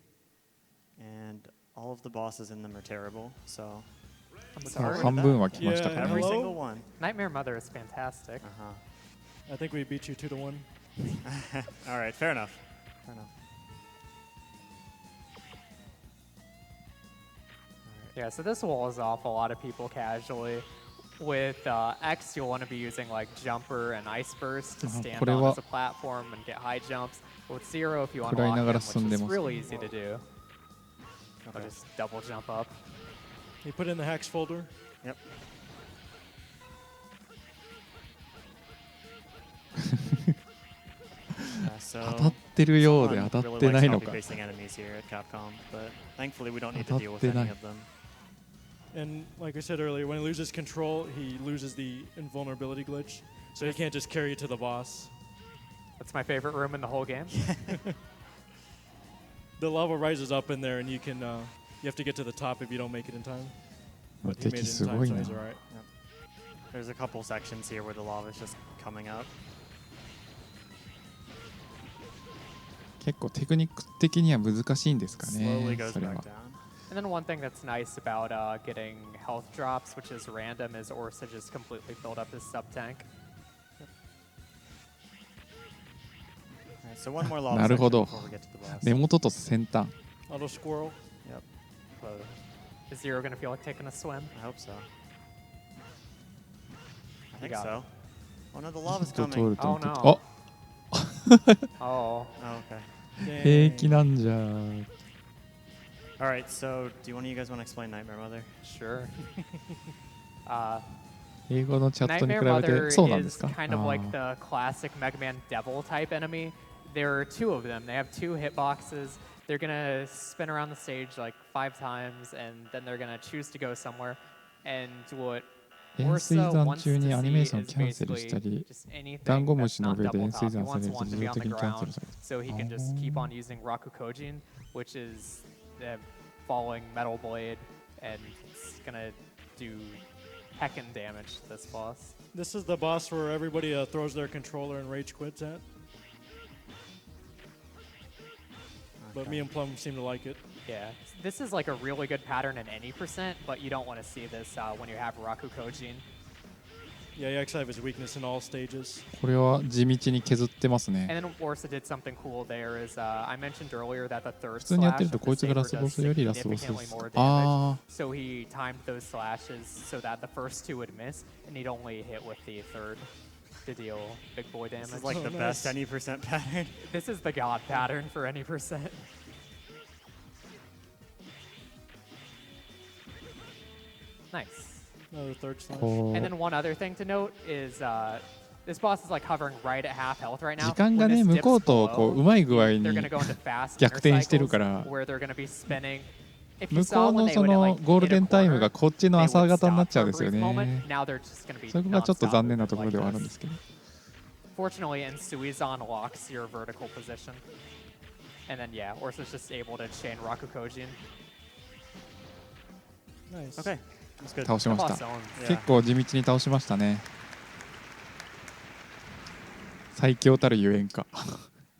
and all of the bosses in them are terrible. So I'm さあ sorry. 半分は来ましたか Yeah, ね。 every Hello? single one. Nightmare Mother is fantastic. Uh-huh. I think we beat you 2-1. All right, fair enough. Fair enough. Yeah, so this walls off a lot of people casually. With X, you'll want to be using like Jumper and Ice Burst to stand これ on は as a platform and get high jumps. With Zero, if you want to 食らい lock な him, がら which 進んで is ます。 really easy to do. I'll Okay. just double jump up. You put in the hacks folder. Yep. So 当たってるようで someone 当たっ really て likes ないのか。 copy-pasting enemies here at Capcom, but thankfully we don't need 当 to たっ deal て with ない。 any of them. And like I said earlier, when he loses control, he loses the invulnerability glitch. So he can't just carry you to the boss. That's my favorite room in the whole game. The lava rises up in there, and you can you have to get to the top if you don't make it in time. But he made 敵 it in す time, ごい so な。 he's alright. There's a couple sections here where the lava is just coming up. 結構テクニック的には難しいんですか Slowly ね。 goes それ back は。 down. And then one thing that's nice about getting health drops, which is random, is Orsa just completely filled up his sub tank. Alright, so one more lava なる section ほど。 before we get to the boss. 根元と先端。 Auto squirrel. Yep, Is Zero going to feel like taking a swim? I hope so. I think got so. Oh no, the lava's と coming. 通ると思って Oh, あ Oh. Oh, okay. 平気なんじゃ。 All right, so do one of you guys want to explain Nightmare Mother? Sure. 英語のチャットに比 Nightmare べ Mother てそうなんです is か。 kind of like あ the classic Mega Man Devil type enemy. There are 2 of them. They have 2 hitboxes. They're gonna spin around the stage like 5 times, and then they're gonna choose to go somewhere. And what 円錐 Orsa 山 wants 中 to にアニメーション see を is キャンセルした basically り just anything ダンゴム that's シの not 上で double 円 top. 錐 He 山され wants ると one 自 to be 動 on 的 the にキャンセル ground, される。 so he can just keep on using Rakukojin, which is the falling metal blade, and it's gonna do heckin' damage to this boss. This is the boss where everybody throws their controller and rage quits at. But me and Plum seem to like it. Yeah, this is like a really good pattern in any percent, but you don't want to see this when you have Rakukojin. Yeah, he actually have his weakness in all stages. これは地道に削ってますね。 And then Orsa did something cool there is I mentioned earlier that the third 普通にやって slash ると of こい the つがラ saber スボ does スよりラスボスで significantly す。 more damage. あ So he timed those slashes so that the first 2 would miss, and he'd only hit with the third to deal big boy damage. This is like Oh, the nice. best any percent pattern. This is the god pattern for any percent. Nice. Another third slash. こ And う then one other thing to note is This boss is like hovering right at half health right now. 時間がね When this 向こう dips とこ below, ううまい具合 they're に gonna go into fast 逆転してる intercycles から where they're gonna be spinning. If you 向 saw こう when の they そ would の like ゴール hit デ a ンタイム corner, がこっちの they 朝 would 方になっ stop ちゃ for うん a ですよ brief moment. ね Now they're just gonna be そこがちょっと non-stop 残念な moving ところ like ではあるん this. ですけど Fortunately, Ensuizan locks your vertical position. And then, yeah, Orsa's just able to chain Rakukojin. Nice. Okay, that's good. 倒しまし Boss た owns. Yeah. 結構地道に倒しましたね最強たるゆえんか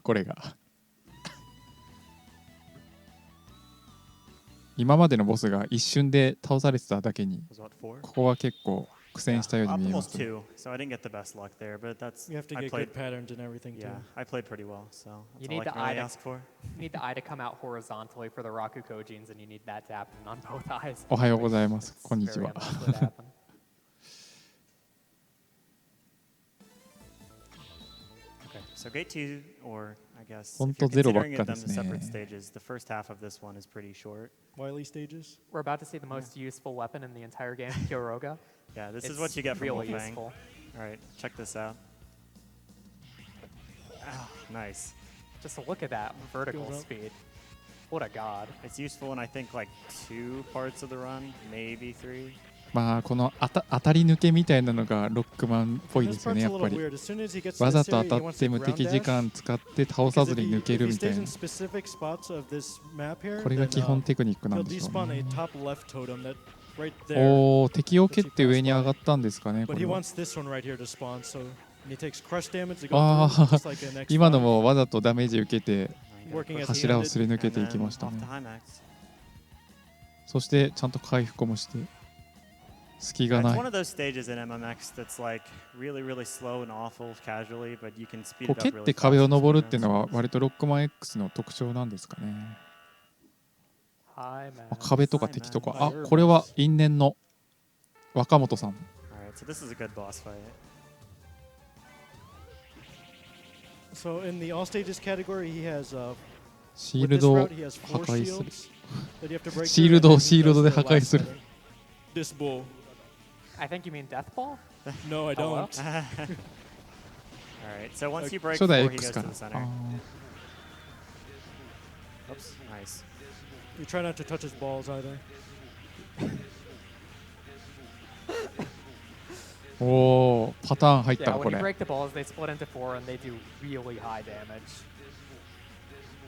これが今までのボスが一瞬で倒されてただけに Was what, 4? ここは結構苦戦したように見えま Optimal's すね 2, so I didn't get the best luck there, but that's You have to I get played. good patterns and everything too. Yeah, I played pretty well, so You that's need all I the can really item. ask for. You need the eye to come out horizontally for the Rakukojins, and you need that to happen on both eyes. おはようございます It's こんにち very は unlikely to happen. Okay, so gate 2, or I guess ほん if と you're ゼロばっ considering か it で them す as ね separate stages, the first half of this one is pretty short. Wily stages. We're about to see the most useful weapon in the entire game, Kyoroga. Yeah, this is It's what you get from really Wolfang. useful. All right, check this out. Ah, nice. Just look at that vertical Goes up. speed. What a god. It's useful in I think like 2 parts of the run, maybe 3. まあこの当たり抜けみたいなのがロックマンっぽい This ですよ part's ね a やっ little ぱり weird. As soon as he gets to わ this ざと area, 当 he たっ wants て to 無 ground 敵時 dash. 間使って倒さ Because ず if に he, 抜け if る he みたい stays な in specific spots of this map here, これが then, 基本テクニックな he'll んでしょう despawn a ね top left totem that right there. おお敵を蹴って上に上がったんですかねこ But れ he は wants this one right here to spawn, so and he takes crush damage to go あ through, あ just like an X5. 今のもわざとダメージ受けて Now you gotta Working push as 柱を he すり抜け and ていき then ましたね off to high max. そしてちゃんと回復もして隙が It's ない one of those stages in MMX that's like really, really slow and awful casually, but you can speed こう it 蹴 up っ really て fast. 壁を in 登る speed っていうの runs. は割とロックマン X の特徴なんですかね Hi, あ man. 壁とか敵とかあ Hi, これは因縁の若本さん All right, so this is a good boss fight. So in the all stages category, he has シー with ル this ドを route, he has 破 4 壊する shields that you have to break シー through, ル and ド then を he シール does ドで the 破壊 last する pattern. This bull. I think you mean Death Ball? No, I Hello? don't. All right, so once you break 初代 4, he X goes か to ら the あ center. ー Oops, nice. You try not to touch his balls either. おおパターン入った Yeah, の when こ you れ break the balls, they split into 4 and they do really high damage.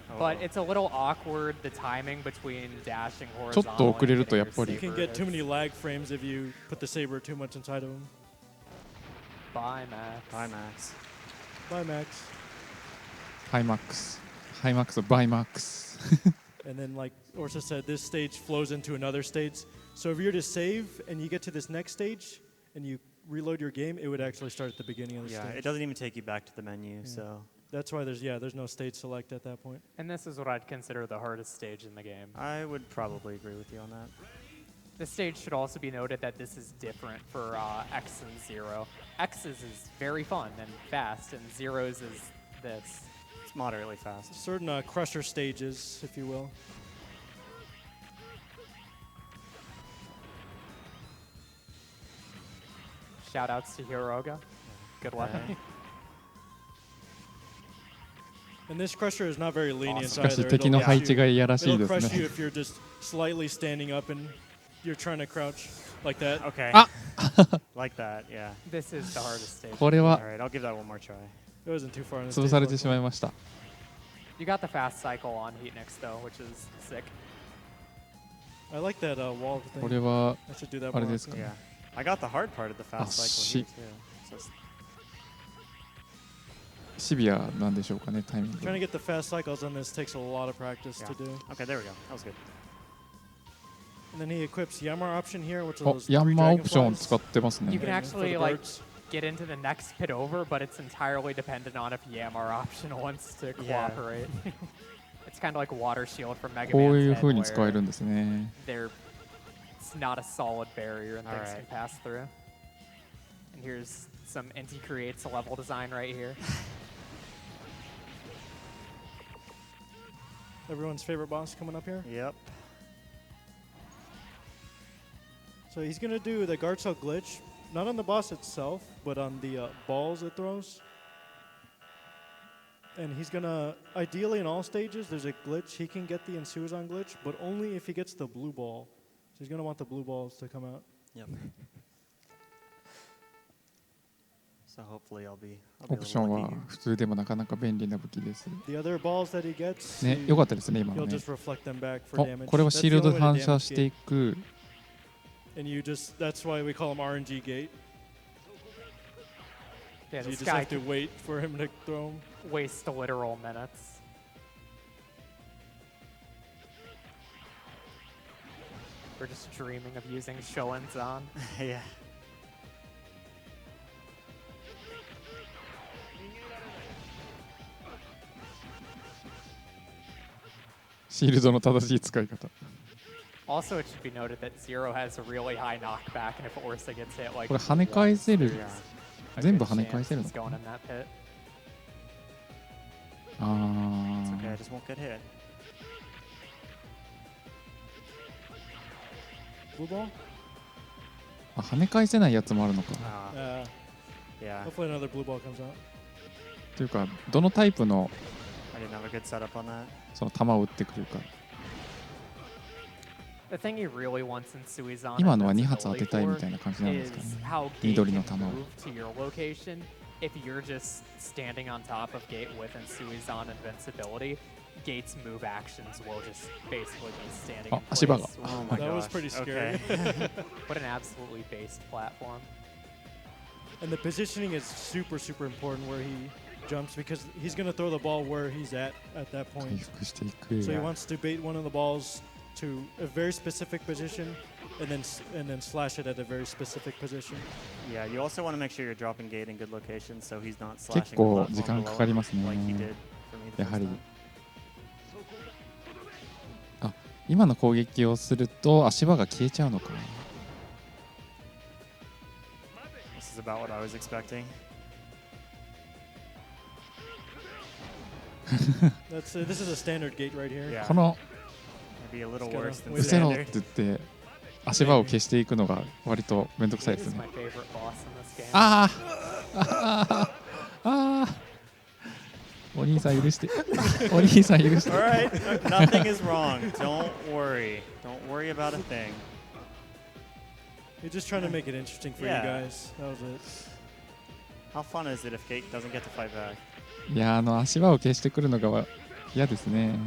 Oh, But it's a little awkward, the timing between dashing ちょっと horizontal 遅れる and と hitting や your っぱり You can saber get too hits. many lag frames if you put the saber too much inside of him. Bye, Max. Bye, Max. Bye, Max. ハイマックスハイマックスバイマックス And then, like Orsa said, this stage flows into another stage. So if you're to save and you get to this next stage and you reload your game, it would actually start at the beginning of the Yeah, stage. it doesn't even take you back to the menu, so That's why there's no stage select at that point. And this is what I'd consider the hardest stage in the game. I would probably agree with you on that. This stage should also be noted that this is different for X and 0. X's is very fun and fast, and 0's is this. It's moderately fast. Certain crusher stages, if you will. Shout outs to Hiroga. Good weapon. Okay. And this crusher is not very lenient しかし either. 敵の配置がいやらしい It'll です crush you ね if you're just slightly standing up and you're trying to crouch like that. Okay. Ah! Like that, yeah. This is the hardest stage. これ All は right, I'll give that one more try. It wasn't too far in the 潰 stage. されて but- しまいました You got the fast cycle on Heatnix though, which is sick. I like that wall こ thing. れは I should do that あれ more ですか often. ね Yeah. I got the hard part of the fast cycle here, shit. too. So it's- シビアなんでしょうかねタイミング Trying to get the fast cycles on this takes a lot of practice Yeah. to do. Okay, there we go. That was good. And then he equips Yamar option here, which お are those ヤン three マーオプション dragonflies. 使ってます You ね can And for actually the like birds. get into the next pit over, but it's entirely dependent on if Yamar option wants to Yeah. cooperate. It's kind of like water shield from Mega こう Man いう 10, 風に使え where るんですね they're it's not a solid barrier and things Alright. can pass through. And here's some Inti creates a level design right here. Everyone's favorite boss coming up here. Yep. So he's going to do the guard cell glitch. not on the boss itself, but on the balls it throws. And he's gonna, ideally in all stages, there's a glitch. He can get the Insuizan glitch, but only if he gets the blue ball. So he's gonna want the blue balls to come out. Yep. So hopefully I'll be オ a プション little は lucky. 普通でもなかなか便利な武器です。 The other balls that he gets, ね、よかったですね、今 he'll のね。 just reflect them back for お damage. これは That's シー the ルド only で way to 反射 damage してい gate. く。 And you just, that's why we call him RNG gate. Yeah, So you this just guy have to can wait for him to throw him. waste literal minutes. We're just dreaming of using Shoenzan. Yeah. シールドの正しい使い方。 Also, it should be noted that Zero has a really high knockback, and if Orsa gets hit, like これ跳ね返せる。 a 全 good 部跳ね返 chance せるの he's going in that pit. あ It's okay, I ー just won't get hit. Blue ball? あ、跳ね返せないやつもあるのか。 Yeah. Hopefully another blue ball comes out. というか、どのタイプの I didn't have a good setup on that. その球を打ってくるか。 The thing he really wants in Suizan 今のは2発当 invincibility てたいみ for たいな感じなんですか is ね。 how Gate 緑 can の球を。 move to your location. If you're just standing on top of Gate with Suizan invincibility, Gate's move actions will just basically be standing in 足場が。 place. Oh my That was gosh. pretty scary. Okay. What an absolutely based platform. And the positioning is super, super important where he jumps because he's going to throw the ball where he's at that 回 point. 復していく。 So he wants to bait one of the balls to a very specific position and then slash it at a very specific position. Yeah, you also want to make sure you're dropping Gate in good locations so he's not 結 slashing the 構 platform 時間 below かかり him ますね。 like he did for me the や first はり time. あ、今の攻撃をすると足場が消えちゃうのか。 This is about what I was expecting. This is a standard gate right here. Yeah. この Maybe a little Just worse gotta than 伏せろって standard. 言って足場を消していくのが割とめんどくさい Gate です is ね my。favorite boss in this game. ああああお兄さん許してお兄さん許して All right, nothing is wrong. Don't worry. Don't worry about a thing. You're just trying to make it interesting for Yeah. you guys. That was it. How fun is it if Gate doesn't get to fight back? いや足場を消してくるのが嫌ですね。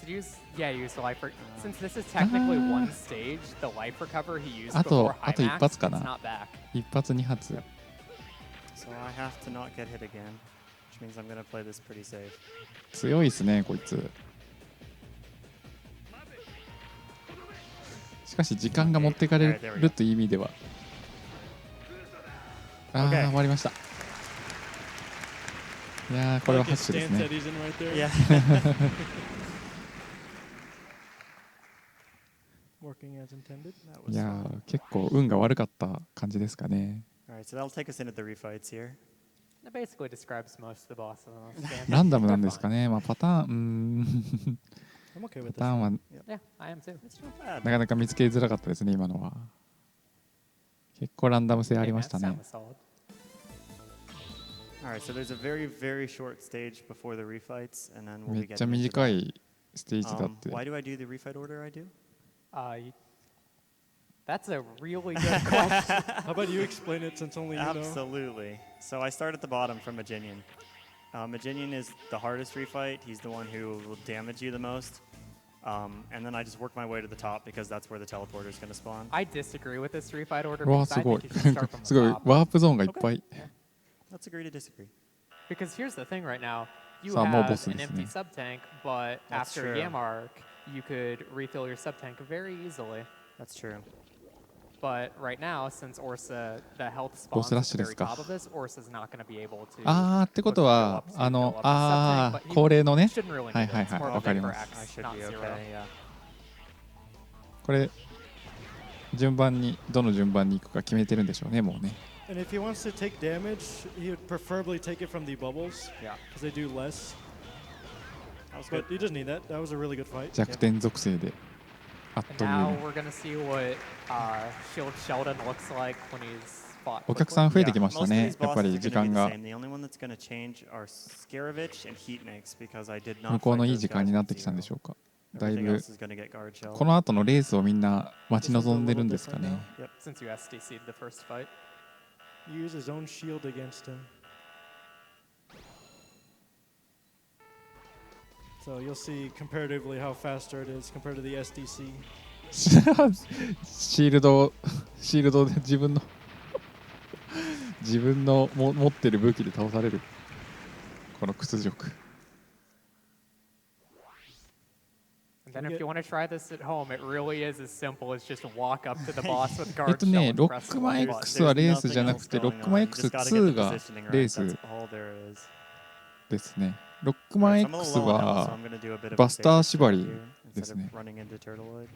Did you use, yeah, use the life. Since this is technically one stage, the life recover he used あと before high 一 max, 発か it's な。 not back. 一発二発。 So I have to not get hit again, which means I'm going to play this pretty safe. 強いですねこいつ。しかし時間が持ってかれるという意味では。ああ、 Okay. 終わりました。いやーこれは I like 拍 his 手です stance ね that。he's in right there. Yeah. Working as intended. That い was や fun. ー結構運が悪かった感じですかね。 All right, so that'll take us into the refights here. That basically describes most of the bosses in this game. ランダムなんですか They're ね。まあパターンI'm okay パ with ターン this. は fun. Yeah, I am too. It's not bad. なかなか見つけづらかったですね今のは。結構ランダム性あり Hey, ま man, した sound ね。 was solid. All right, so there's a very, very short stage before the refights, and then we'll め be っちゃ getting into 短 that. いステージだって。 Why do I do the refight order I do? That's a really good question. How about you explain it since only you know? Absolutely. So I start at the bottom from Maginian. Maginian is the hardest refight. He's the one who will damage you the most. And then I just work my way to the top because that's where the teleporter is going to spawn. I disagree with this refight order わあ because す I ごい think you should start from す the ごい top. ワープゾーンがいっぱい。 Let's agree to disagree. Because here's the thing right now. You さあもうボ have ス an ですね。 empty sub tank, but That's after true. Yamark, you could refill your sub tank very easily. That's true. But right now, since Orsa, the health ボ spawns スラッ at シュ the です very か。 top of this, Orsa's not going to be able to. あーってことは put the fill up, so you fill up the sub tank, あ but ー he 恒例のね。 shouldn't really need はい it. はい It's はい more わ of か a り for ます。 I X, should not be zero. okay, yeah. これ順番にどの順番に行くか決めてるんでしょうねもうね。 And if he wants to take damage, he would preferably take it from the bubbles Yeah. because they do less. That was good. But he doesn't need that. That was a really good fight. 弱点属性で。あっ And という now 間 we're gonna see what Shield Sheldon looks like when he's fought お客 quickly. さん増えてき Yeah, ました most of ね these やっぱ bosses り are 時 going to 間 be the が same. The only one that's going to change are Scaravich and Heatmix because I did 向 not こう fight のいい those 時間 guys になっ with てきたんでし Zero. ょうかだい Everything ぶ else is going to get guard shell. この後のレースをみんな待ち望んでるんですか This ね one's a little different Since you SDC'd the first fight. You use his own shield against him. So you'll see comparatively how faster it is compared to the SDC. シールドで自分の持ってる武器で倒されるこの屈辱 And then if you want to try this at home, it really is as simple as just walk up to the boss with えっ guard と shell ね and ロ press ックマン the button. X はレースじゃなくて There's ロ nothing ックマン else going on. You just gotta get the X2 が positioning right. レース That's all there is. ですねロックマン Alright, so I'm a X little low on health, so は I'm going to do a bit of a バスター safer 縛 strat り here です instead ね of running into Turtlewood.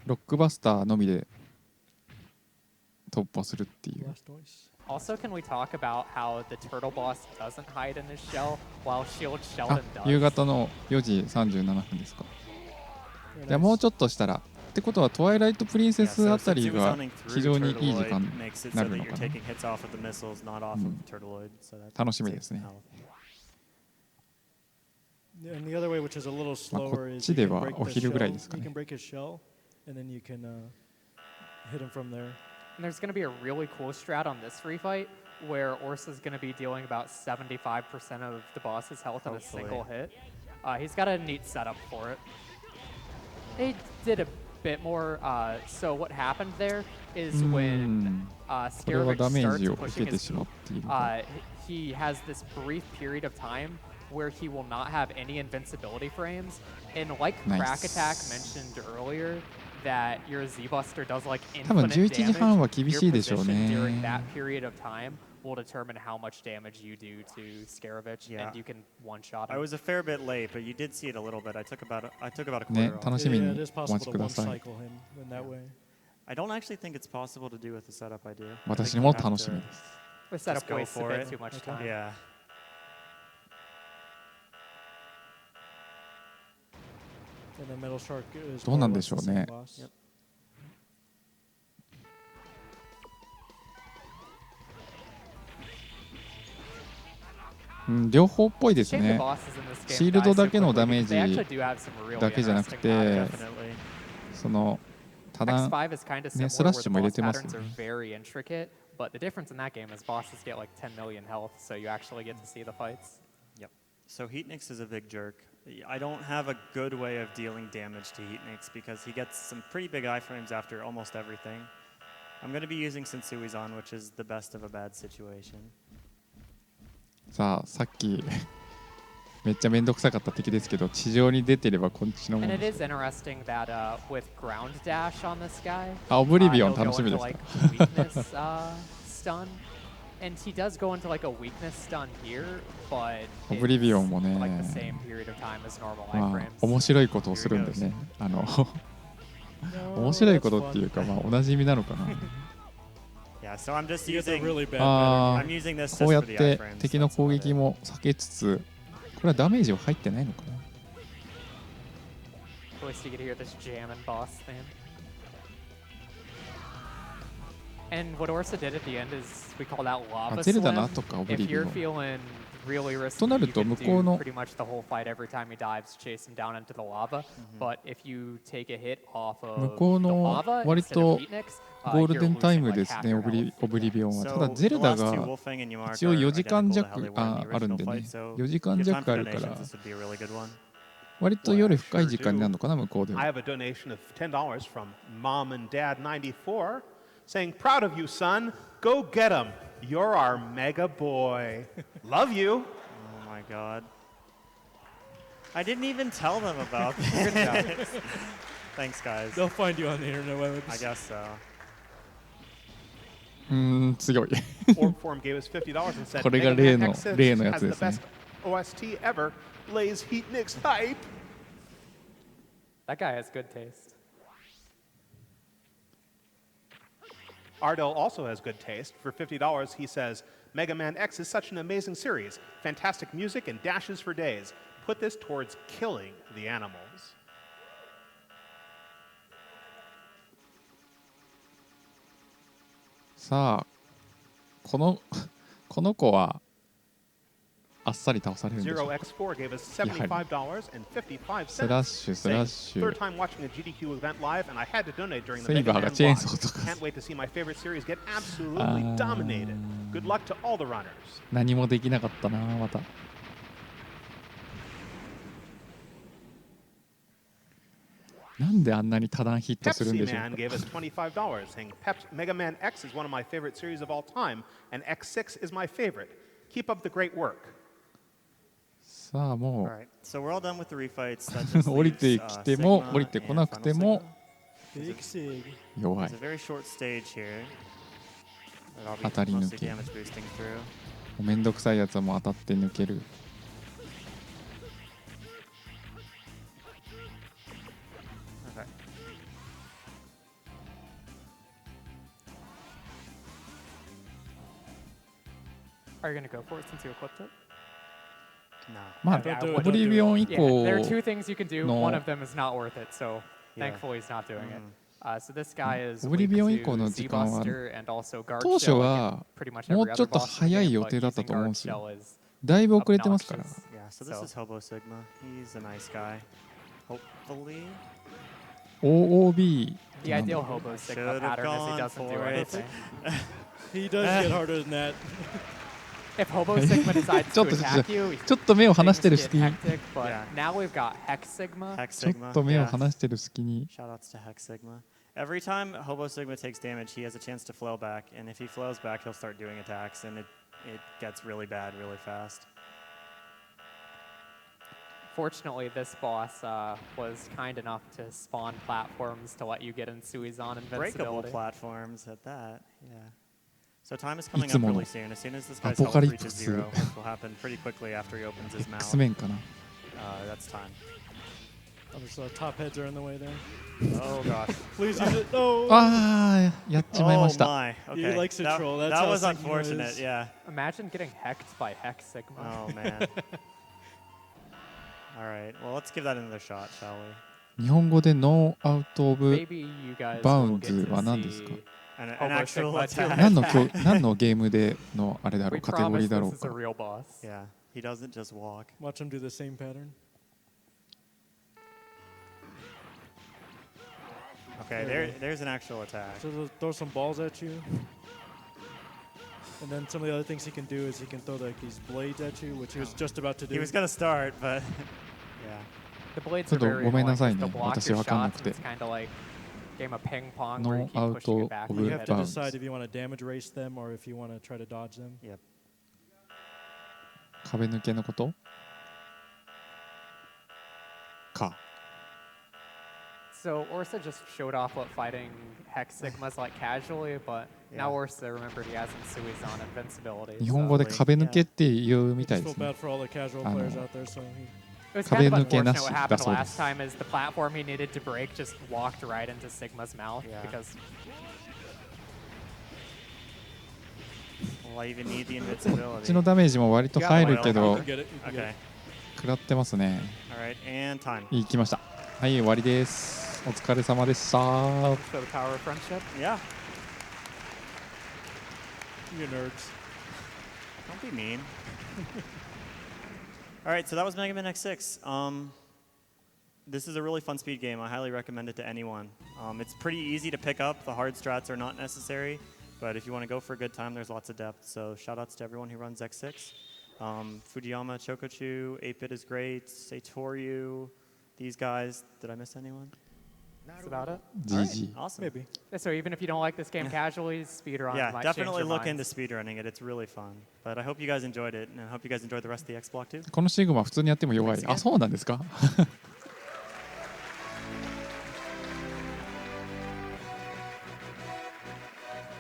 ロックバスターのみで突破するっていう Blastoise. Also, can we talk about how the turtle boss doesn't hide in his shell while Shield あ Sheldon does? 夕方の4時37分ですか Very じゃあ nice. もうちょっとしたらってことはトワイライトプリンセ Yeah, ス so あたり since が zooming 非 through 常にいい時間 Turtlewood makes it な so る that の you're かな taking hits off of the missiles, not off of Turtlewood. So that 楽しみ saves ですね some health. And the other way, which is a little まあこ slower, っ is ち you で can は break お the 昼ぐらい shell. ですか You ね can break his shell, and then you can hit him from there. And there's going to be a really cool strat on this free fight where Orsa is going to be dealing about 75% of the boss's health in a Hopefully. single hit. He's got a neat setup for it. They did a bit more. So what happened there is when これは Scaravich ダメー starts ジを受 pushing けて his しまっ move, ているが he has this brief period of time where he will not have any invincibility frames. And like Nice. Crack Attack mentioned earlier, that your Z-Buster does like 多分 infinite 11時半は damage. 厳 Your しいでしょう position ね during that period of time will determine how much damage you do to Scaravich, Yeah. and you can one-shot I him. was a fair bit late, but you did see it a little bit. I took about a ね quarter off. 楽しみ Yeah, に it is お possible 待ち to くだ one さい cycle him in that way. I don't actually think it's possible to do with the setup I do. I 私 think も you have 楽しみ to- です The setup Just go wastes a for bit it. too much Okay. time. Yeah. And then Metal Shark is どう more な or んで less しょ the う same ね boss. Yep. うん両方っぽいです Shame the ね bosses in this game シールド die だ so けの quickly ダメ because they ージ actually do have some really だけじゃなく interesting て patterns. Definitely. その多段 X5 is kind of ね similar スラッ where シ the ュも入れ boss てます patterns よ are ね very intricate, but the difference in that game is bosses get like 10 million health, so you actually get to see the fights. Yep. So Heatnix is a big jerk. I don't have a good way of dealing damage to Heatnix because he gets some pretty big iframes after almost everything. I'm going to be using Sensuizan, which is the best of a bad situation. さあさっきめっちゃめんどくさかった敵ですけど地上に出てればこっちのも And ん it is interesting that with ground dash on this guy, あオブリビオン he'll 楽 go しみ into ですか like weakness stun, and he does go into like a weakness stun here, but オブリビオン it's もね like the same period of time as normal まあ iframes. 面白いことをするんでね面白いことっていうかまあおなじみなのかな Yeah, so I'm just He gets a using really bad あ I'm using this こ just うや for っ the て iframes. 敵の That's 攻 about 撃 it. も避けつつこれはダメージは入ってないのかな At least you get to hear this jamming boss theme. And what Orsa did at the end is we call that lava あゼルダ slam. の後かオブ If リビオ you're ン feeling really risky, となる you と can 向こう do の pretty much the whole fight every time he dives, chase him down into the lava. But if you take a hit off 向 of こう the の lava 割 instead と of Heatnix, ゴールデ you're ンタイ losing ム like です half ね your オブリ health. オブリビオンは So ただ the ゼルダ last two が Wolfang and Ymark 一応 are 4時間 identical to 弱 how they were in the あるん original でね fight, so 4時間 if you have time 弱あ for るから donations, this would be a really good one. 割と夜深い時間になるのかな向こうで I は have a donation of $10 from Mom and Dad 94 saying, Proud of you, son. Go get him. You're our mega boy. Love you. Oh my god. I didn't even tell them about this. Thanks, guys. They'll find you on the internet webs. I guess so. 強い Orb Form gave us $50 and said, これが Mega 例 Man の X6 例のや has つで the すね best OST ever. Blaze Heatnix hype. That guy has good taste. Ardell also has good taste. For $50, he says, Mega Man X is such an amazing series. Fantastic music and dashes for days. Put this towards killing the animals. さあこの子はあっさり倒されるんでしょう。 0x4 gave us $75.55. スラッシュスラッシ Third ュ time watching a GDQ event live, and I had to donate during the セイ Mega バーが Man チェーン block. ソーとか Can't wait to see my favorite series get absolutely dominated. Good luck to all the runners. 何もできなかったなまた。なんであんなに多段ヒットするん Pepsi でしょう Man か。 gave us $25, saying Mega Man X is one of my favorite series of all time, and X6 is my favorite. Keep up the great work. さあも All right, so we're all done with the refights. That う just 降りて leaves, きても Sigma 降りてこな and くて Final も Sigma. Big Sig. 弱い It's a。very short stage here. That I'll be 当たり抜 mostly け。 damage boosting through. めんどくさいやつはもう当たって抜ける。 Okay. Are you gonna go for it since you equipped it? No. まあ Don't do it, オブリビオン以 Yeah, 降 there are two things you can do. No. One of them is not worth it, so Yeah. thankfully he's not doing it. So this guy is オブリビオン以 weak 降の to 時間は Z-Buster and also Guard 当初 Shell, like は in pretty much も every うちょ other っと boss in the 早い game, 予 but 定だった using と思うん Guard ですよ。 Shell is だいぶ遅れてますから obnoxious. Yeah, so this So- is Hobo Sigma. He's a nice guy. Hopefully. OOB The ideal Hobo Sigma Should've pattern is he gone doesn't do for it. anything. He does get harder than that. If Hobo Sigma decides ちょ to っと attack you, ちょっと目を離 things してる get 隙に hectic, but Yeah. now we've got Hex Sigma. Hex ちょ Sigma. っと目を yeah. 離してる隙に Shoutouts to Hex Sigma. Every time Hobo Sigma takes damage, he has a chance to flail back, and if he flails back, he'll start doing attacks, and it gets really bad really fast. Fortunately, this boss was kind enough to spawn platforms to let you get in Suizan Breakable invincibility. platforms at that, yeah. So time is coming up いつもの really soon. As soon as this guy's アポカ health リプ reaches ス zero, which will happen pretty quickly after he opens his mouth, X 面かな。 that's time. Oh, those top heads are in the way there. Oh gosh. Please use it. No. ああやっちまいま Oh した。 my. He Okay. likes to that, troll. That's that how was Sigma unfortunate. is. Yeah. Imagine getting hecked by Hex Sigma. Oh man. All right. Well, let's give that another shot, shall we? 日本語でノーアウトオブ Maybe you guys will get バウンズは何 to ですか？ see An Hobo actual Sigma attack. do 何の attack. 何のゲームでのあれだろ We うカテゴリ promise ーだろ this う is a か。 real boss. Yeah. He doesn't just walk. Watch him do the same pattern. Okay. There's an actual attack. So they'll throw some balls at you. And then some of the other things he can do is he can throw like these blades at you, which he was just about to do. He was gonna start, but yeah. The blades ちょ are っと very ごめんな annoying さい because ね they'll block 私 your わかんな shots. く And て it's kind of like a game of ping pong No where you keep out pushing of it back. of You and have hit to it. bounds. decide if you want to damage race them or if you want to try to dodge them. Yep. 壁抜けのことか。 So Orsa just showed off what fighting Hex Sigma's like casually, but now Yeah. Orsa remembered he has Suizan invincibility. 日本語で壁抜けって言うみ I たい just で feel すね。 bad for all the casual I players know. out there. So It was kind of 壁抜けなし unfortunate what だ happened そうで last す。 time is the platform he needed to break just walked right into Sigma's mouth Yeah. because Well, I even need the こっ invincibility. ちのダメージも割と入るけ you ど can get it. You can get Okay. it. 食らってますね。 All right. And time. いきました。はい終わりです。お疲れ様でした。 for the power of friendship. Yeah. You nerds. Don't be mean. All right, so that was Mega Man X6. This is a really fun speed game. I highly recommend it to anyone. It's pretty easy to pick up. The hard strats are not necessary, but if you want to go for a good time, there's lots of depth. So shout outs to everyone who runs X6. Fujiyama, Chokochu, 8-Bit is great, Seitoryu, these guys. Did I miss anyone? That's about it. GG。 Awesome. Maybe. So even if you don't like this game casually, speedrun Yeah, might definitely change your look into minds. speedrunning it. It's really fun. But I hope you guys enjoyed it, and I hope you guys enjoyed the rest of the X block too. このシグマ普通にやっても弱い。あ、そうなんですか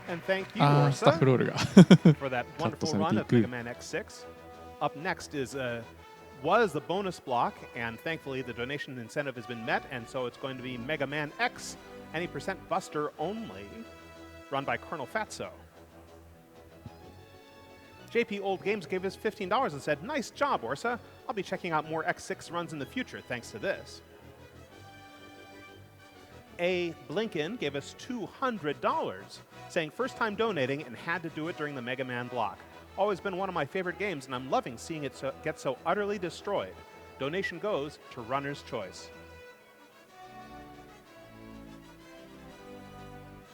And thank you, あー、スタッフ orsa, ロールが。 for that Cut wonderful to run of Mega Mega Man X6. Up next was the bonus block, and thankfully the donation incentive has been met, and so it's going to be Mega Man X, any percent buster only, run by Colonel Fatso. JP Old Games gave us $15 and said, "Nice job, Orsa. I'll be checking out more X6 runs in the future thanks to this." A. Blinken gave us $200, saying first time donating and had to do it during the Mega Man block. Always been one of my favorite games, and I'm loving seeing it get so utterly destroyed. Donation goes to Runner's Choice.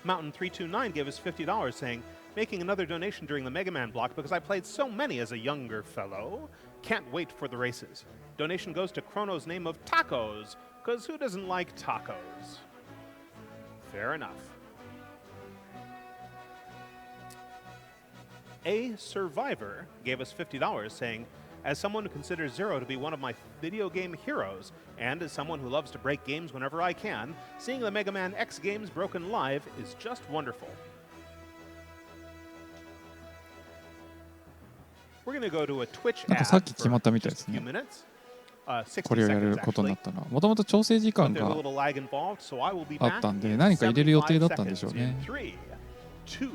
Mountain329 gave us $50, saying, making another donation during the Mega Man block because I played so many as a younger fellow. Can't wait for the races. Donation goes to Chrono's name of Tacos, because who doesn't like tacos? Fair enough. A Survivor gave us $50, saying, as someone who considers Zero to be one of my video game heroes, and as someone who loves to break games whenever I can, seeing the Mega Man X games broken live is just wonderful. We're going to go to a Twitch なんか ad さっき決ま for ったみたいで just す a few ね。 minutes. これを 60やる seconds ことにな actually. ったのは、もともと調整時 But 間 there's a が little lag involved, so I will be あ back ったんで、 in 何か入れる予定だったんで 75しょう seconds ね。 in 3, 2,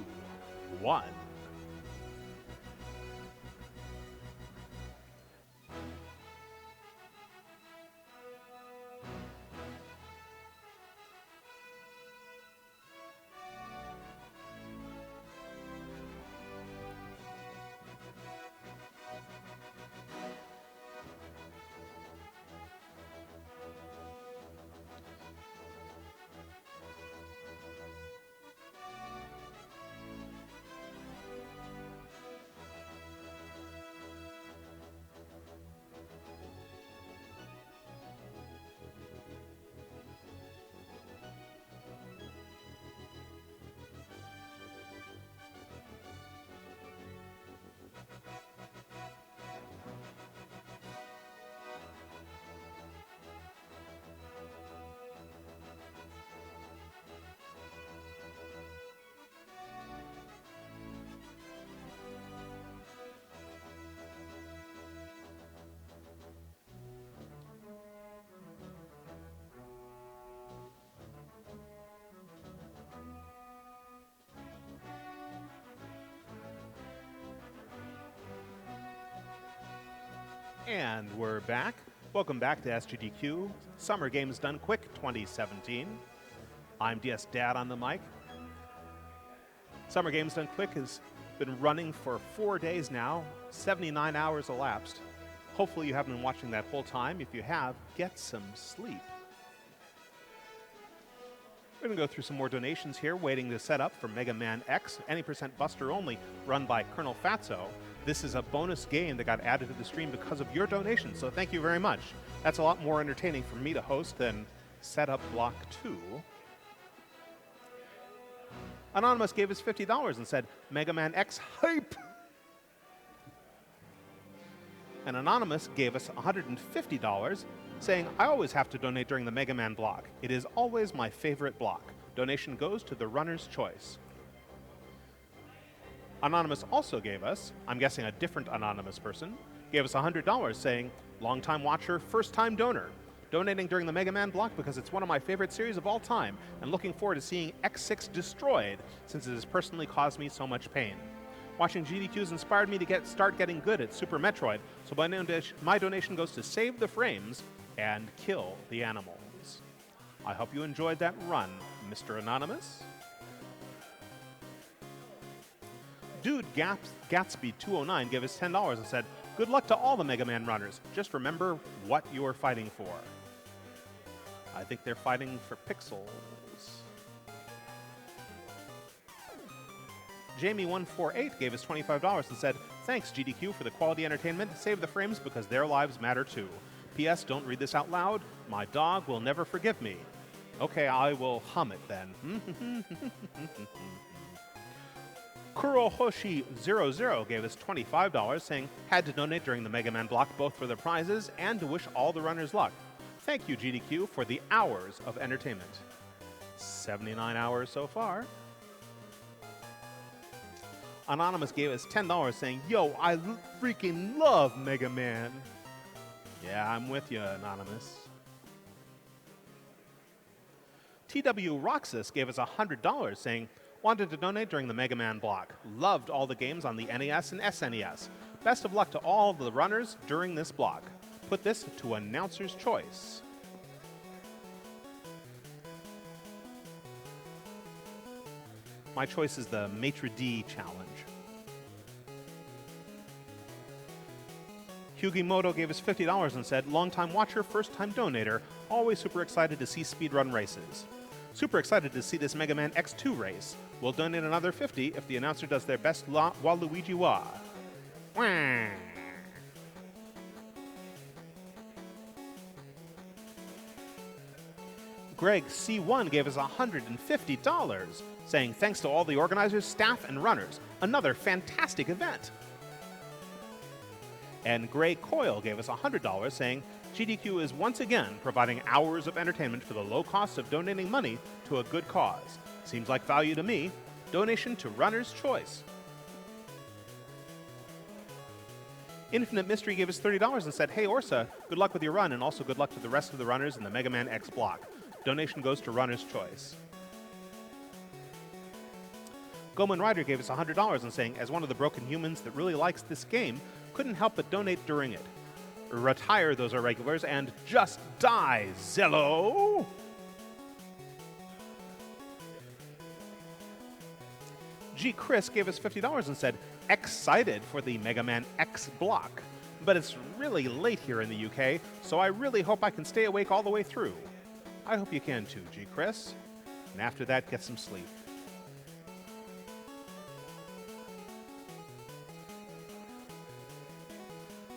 1. And we're back. Welcome back to SGDQ Summer Games Done Quick 2017. I'm DS Dad on the mic. Summer Games Done Quick has been running for 4 days now, 79 hours elapsed. Hopefully you haven't been watching that whole time. If you have, get some sleep. We're going to go through some more donations here, waiting to set up for Mega Man X, any % Buster only, run by Colonel Fatso. This is a bonus game that got added to the stream because of your donation, so thank you very much. That's a lot more entertaining for me to host than set up Block 2. Anonymous gave us $50 and said, Mega Man X hype! And Anonymous gave us $150, saying, I always have to donate during the Mega Man block. It is always my favorite block. Donation goes to the runner's choice. Anonymous also gave us, I'm guessing a different Anonymous person, gave us $100 saying, longtime watcher, first-time donor. Donating during the Mega Man block because it's one of my favorite series of all time and looking forward to seeing X6 destroyed since it has personally caused me so much pain. Watching GDQs inspired me to start getting good at Super Metroid, so my donation goes to save the frames and kill the animals. I hope you enjoyed that run, Mr. Anonymous. Dude Gatsby209 gave us $10 and said, good luck to all the Mega Man runners. Just remember what you are fighting for. I think they're fighting for pixels. Jamie148 gave us $25 and said, thanks GDQ for the quality entertainment. Save the frames because their lives matter too. P.S. Don't read this out loud. My dog will never forgive me. Okay, I will hum it then. Kurohoshi00 gave us $25, saying, had to donate during the Mega Man block both for the prizes and to wish all the runners luck. Thank you, GDQ, for the hours of entertainment. 79 hours so far. Anonymous gave us $10, saying, yo, I freaking love Mega Man. Yeah, I'm with you, Anonymous. TW Roxas gave us $100, saying, wanted to donate during the Mega Man block. Loved all the games on the NES and SNES. Best of luck to all the runners during this block. Put this to announcer's choice. My choice is the Maitre D challenge. Hugimoto gave us $50 and said, "Long-time watcher, first-time donator, always super excited to see speedrun races. Super excited to see this Mega Man X2 race. We'll donate another $50 if the announcer does their best Waluigi Wah." Wah. Greg C1 gave us $150, saying, "Thanks to all the organizers, staff, and runners. Another fantastic event." And Gray Coyle gave us $100, saying, "GDQ is once again providing hours of entertainment for the low cost of donating money to a good cause. Seems like value to me. Donation to Runner's Choice." Infinite Mystery gave us $30 and said, "Hey Orsa, good luck with your run and also good luck to the rest of the runners in the Mega Man X block. Donation goes to Runner's Choice." Goman Ryder gave us $100 and saying, "As one of the broken humans that really likes this game, couldn't help but donate during it. Retire those irregulars and just die, Zello!" G. Chris gave us $50 and said, "Excited for the Mega Man X block. But it's really late here in the UK, so I really hope I can stay awake all the way through." I hope you can too, G. Chris. And after that, get some sleep.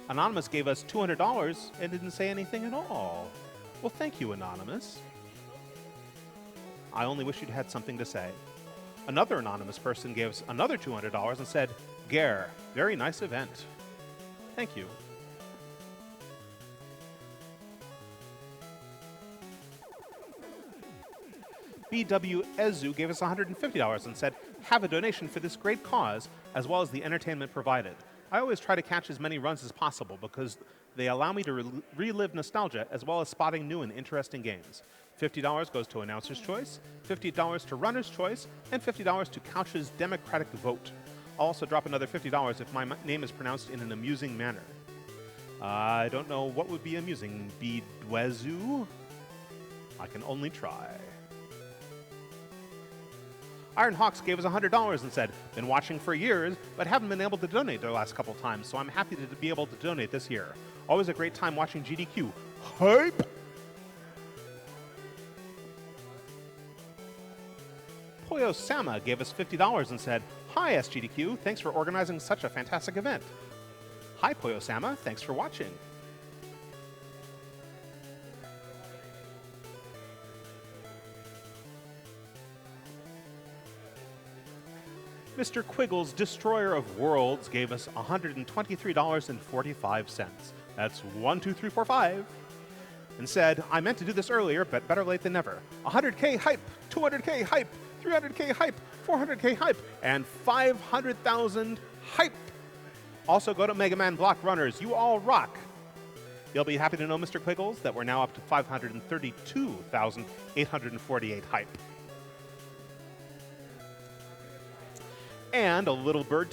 Anonymous gave us $200 and didn't say anything at all. Well, thank you, Anonymous. I only wish you'd had something to say. Another anonymous person gave us another $200 and said, "Gare, very nice event." Thank you. BW Ezu gave us $150 and said, "Have a donation for this great cause, as well as the entertainment provided. I always try to catch as many runs as possible because they allow me to relive nostalgia as well as spotting new and interesting games. $50 goes to Announcer's Choice, $50 to Runner's Choice, and $50 to Couch's Democratic Vote. I'll also drop another $50 if my name is pronounced in an amusing manner." I don't know what would be amusing, Bidwezu. I can only try. Iron Hawks gave us $100 and said, "Been watching for years, but haven't been able to donate the last couple times, so I'm happy to be able to donate this year. Always a great time watching GDQ. Hype!" Poyo Sama gave us $50 and said, "Hi SGDQ, thanks for organizing such a fantastic event." Hi Poyo Sama, thanks for watching. Mr. Quiggles, Destroyer of Worlds, gave us $123.45. That's 1, 2, 3, 4, 5. And said, "I meant to do this earlier, but better late than never. 100K hype, 200K hype, 300K hype, 400K hype, and 500,000 hype. Also go to Mega Man Block Runners. You all rock." You'll be happy to know, Mr. Quiggles, that we're now up to 532,848 hype. And a little bird